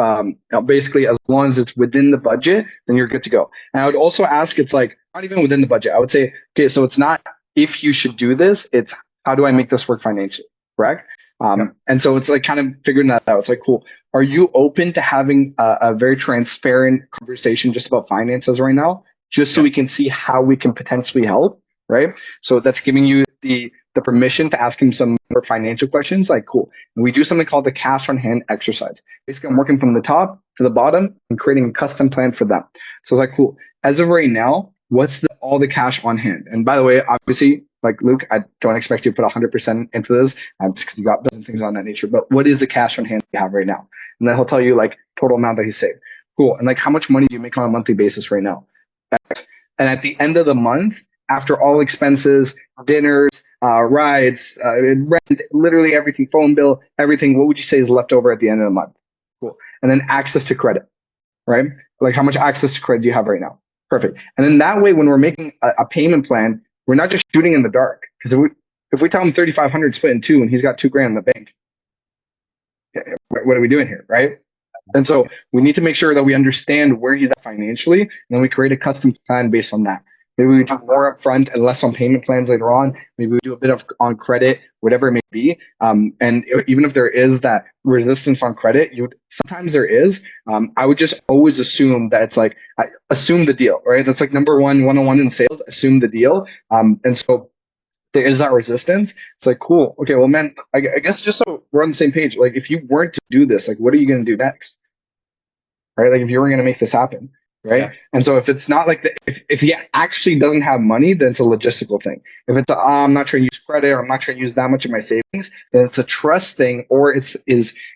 basically as long as it's within the budget, then you're good to go. And I would also ask, it's like not even within the budget. I would say, okay, so it's not if you should do this, it's how do I make this work financially, correct? And so it's like kind of figuring that out. It's like, cool. Are you open to having a very transparent conversation just about finances right now? Just so we can see how we can potentially help, right? So that's giving you the permission to ask him some more financial questions. Like, cool. And we do something called the cash on hand exercise. Basically, I'm working from the top to the bottom and creating a custom plan for them. So it's like, cool. As of right now, what's all the cash on hand? And by the way, obviously, like Luke, I don't expect you to put 100% into this just because you got business things on that nature. But what is the cash on hand you have right now? And then he'll tell you like total amount that he saved. Cool. And like how much money do you make on a monthly basis right now? And at the end of the month, after all expenses, dinners, rides, rent, literally everything, phone bill, everything, what would you say is left over at the end of the month? Cool. And then access to credit, right? Like how much access to credit do you have right now? Perfect. And then that way, when we're making a payment plan, we're not just shooting in the dark. Because if we tell him 3,500 split in two and he's got $2,000 in the bank, what are we doing here, right? And so we need to make sure that we understand where he's at financially, and then we create a custom plan based on that. Maybe we do more upfront and less on payment plans later on. Maybe we do a bit of on credit, whatever it may be. And even if there is that resistance on credit, sometimes there is. I would just always assume that it's like assume the deal, right? That's like number 101 in sales. Assume the deal. And so there is that resistance. It's like, cool. Okay, well, man, I guess just so we're on the same page, like if you weren't to do this, like what are you going to do next? Right? Like if you were going to make this happen, right? Yeah. And so if it's not like if he actually doesn't have money, then it's a logistical thing. If it's I'm not trying to use credit or I'm not trying to use that much of my savings, then it's a trust thing, or it's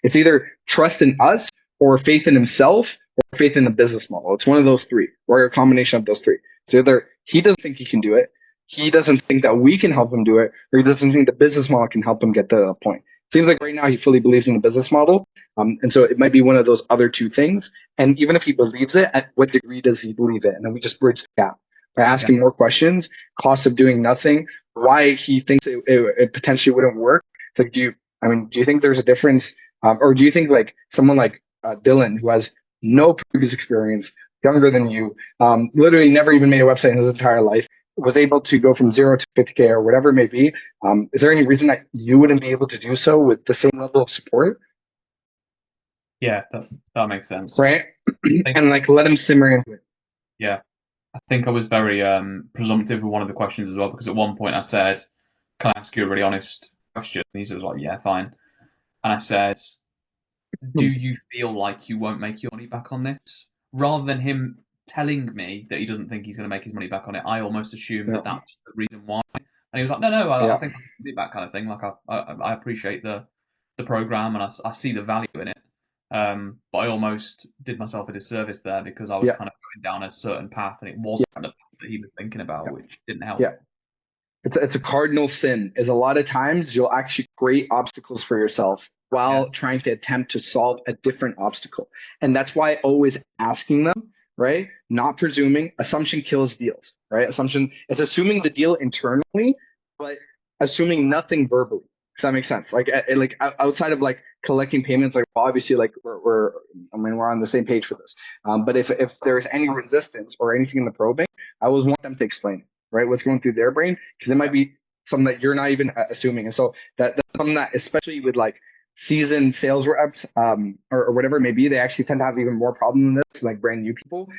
either trust in us or faith in himself or faith in the business model. It's one of those three, or a combination of those three. So either he doesn't think he can do it, he doesn't think that we can help him do it, or he doesn't think the business model can help him get to that point. Seems like right now he fully believes in the business model. And so it might be one of those other two things. And even if he believes it, at what degree does he believe it? And then we just bridge the gap by asking more questions, cost of doing nothing, why he thinks it potentially wouldn't work. It's like, do you think there's a difference? Or do you think like someone like Dylan, who has no previous experience, younger than you, literally never even made a website in his entire life, was able to go from 0 to 50K or whatever it may be, is there any reason that you wouldn't be able to do so with the same level of support? Yeah, that makes sense. Right? And like let him simmer into it. Yeah. I think I was very presumptive with one of the questions as well, because at one point I said, can I ask you a really honest question? And he said, like, yeah, fine. And I said, do you feel like you won't make your money back on this? Rather than him telling me that he doesn't think he's going to make his money back on it, I almost assumed that was the reason why. And he was like, no, I think I can do that kind of thing. Like, I appreciate the program and I see the value in it. But I almost did myself a disservice there because I was Yeah. kind of going down a certain path, and it wasn't the path that he was thinking about, which didn't help. Yeah. It's a cardinal sin. Is a lot of times you'll actually create obstacles for yourself while trying to attempt to solve a different obstacle. And that's why always asking them, right? Not presuming. Assumption kills deals, right? Assumption is assuming the deal internally, but assuming nothing verbally. If that makes sense. Like outside of like collecting payments, like obviously like we're on the same page for this. But if there's any resistance or anything in the probing, I always want them to explain it, right? What's going through their brain, because it might be something that you're not even assuming. And so that's something that, especially with like seasoned sales reps, or whatever it may be, they actually tend to have even more problem than this, like brand new people,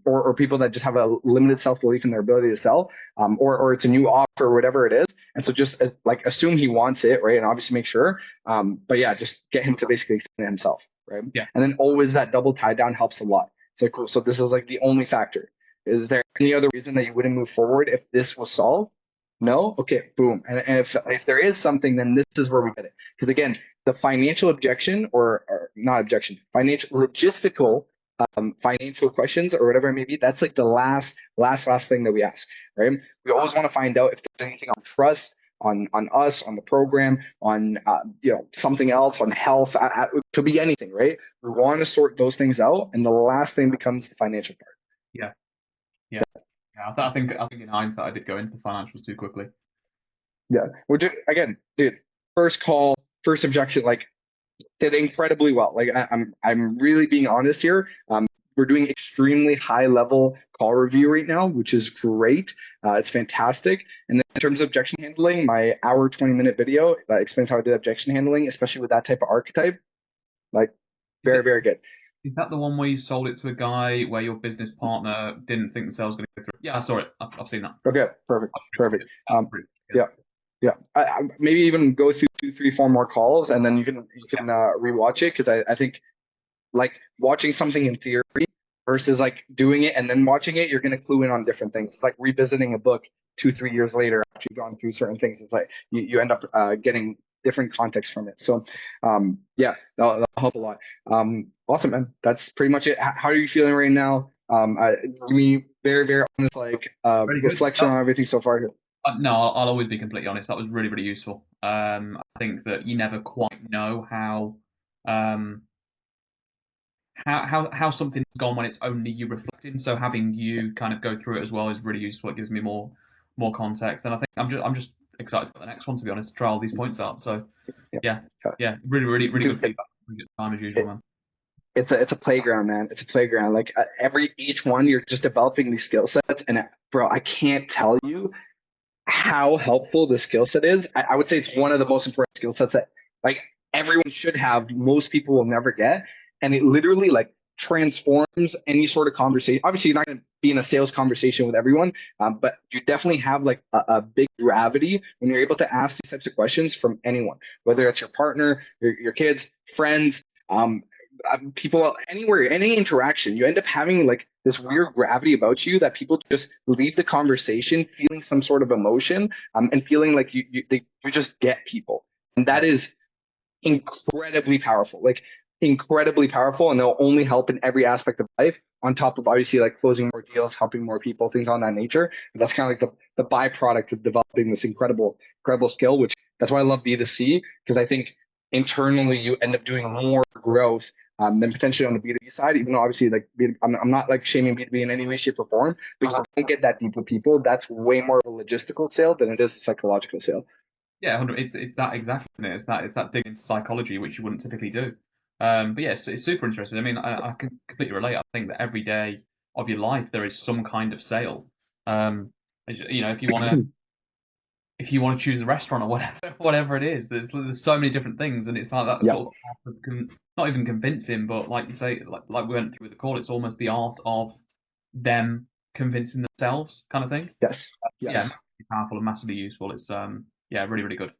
or people that just have a limited self-belief in their ability to sell, or it's a new offer or whatever it is. And so just like assume he wants it, right? And obviously make sure, but yeah, just get him to basically explain it himself, right? Yeah. And then always that double tie down helps a lot. So cool. So this is like the only factor. Is there any other reason that you wouldn't move forward if this was solved? No? Okay, boom. And if there is something, then this is where we get it. Because again, the financial objection or not objection, financial logistical financial questions or whatever it may be, that's like the last thing that we ask, right? We always want to find out if there's anything on trust, on us, on the program, on something else, on health. It could be anything, right? We want to sort those things out, and the last thing becomes the financial part. Yeah. I think in hindsight I did go into financials too quickly. Yeah, which again, dude, first call, first objection, like did incredibly well. Like I'm really being honest here. We're doing extremely high level call review right now, which is great. It's fantastic. And then in terms of objection handling, my hour 20-minute video that explains how I did objection handling, especially with that type of archetype, like very good. Is that the one where you sold it to a guy where your business partner didn't think the sale was going to go through? Yeah, I saw it. I've seen that. Okay, perfect. Yeah. I maybe even go through 2, 3, 4 more calls, and then you can rewatch it, because I think like watching something in theory versus like doing it and then watching it, you're going to clue in on different things. It's like revisiting a book 2, 3 years later after you've gone through certain things. It's like you end up getting different context from it. So yeah, that'll help a lot. Awesome, man. That's pretty much it. How are you feeling right now? Give me very honest reflection on everything so far here. No, I'll always be completely honest. That was really useful. I think that you never quite know how something's gone when it's only you reflecting. So having you kind of go through it as well is really useful. It gives me more context, and I think I'm just excited about the next one, to be honest, to try all these points out. So yeah, really good feedback. Really good time as usual, man. It's a playground, man. It's a playground. Like each one, you're just developing these skill sets, and bro, I can't tell you how helpful the skill set is. I would say it's one of the most important skill sets that like everyone should have. Most people will never get, and it literally like transforms any sort of conversation. Obviously, you're not going to be in a sales conversation with everyone, but you definitely have like a big gravity when you're able to ask these types of questions from anyone, whether it's your partner, your kids, friends, people, anywhere, any interaction. You end up having like this weird gravity about you that people just leave the conversation feeling some sort of emotion, and feeling like you just get people, and that is incredibly powerful. Like incredibly powerful, and it'll only help in every aspect of life, on top of obviously like closing more deals, helping more people, things on that nature. But that's kind of like the byproduct of developing this incredible skill, which that's why I love B2C, because I think internally you end up doing more growth than potentially on the B2B side, even though obviously like I'm not like shaming B2B in any way, shape, or form, but you don't get that deep with people. That's way more of a logistical sale than it is a psychological sale. Yeah, it's that exactly, isn't it? It's that dig into psychology, which you wouldn't typically do. But yeah, it's super interesting. I mean, I can completely relate. I think that every day of your life there is some kind of sale. If you want to choose a restaurant or whatever it is, there's so many different things, and it's like that sort of not even convincing, but like you say, like we went through with the call, it's almost the art of them convincing themselves, kind of thing. Yes. Yeah, massively powerful and massively useful. It's really good.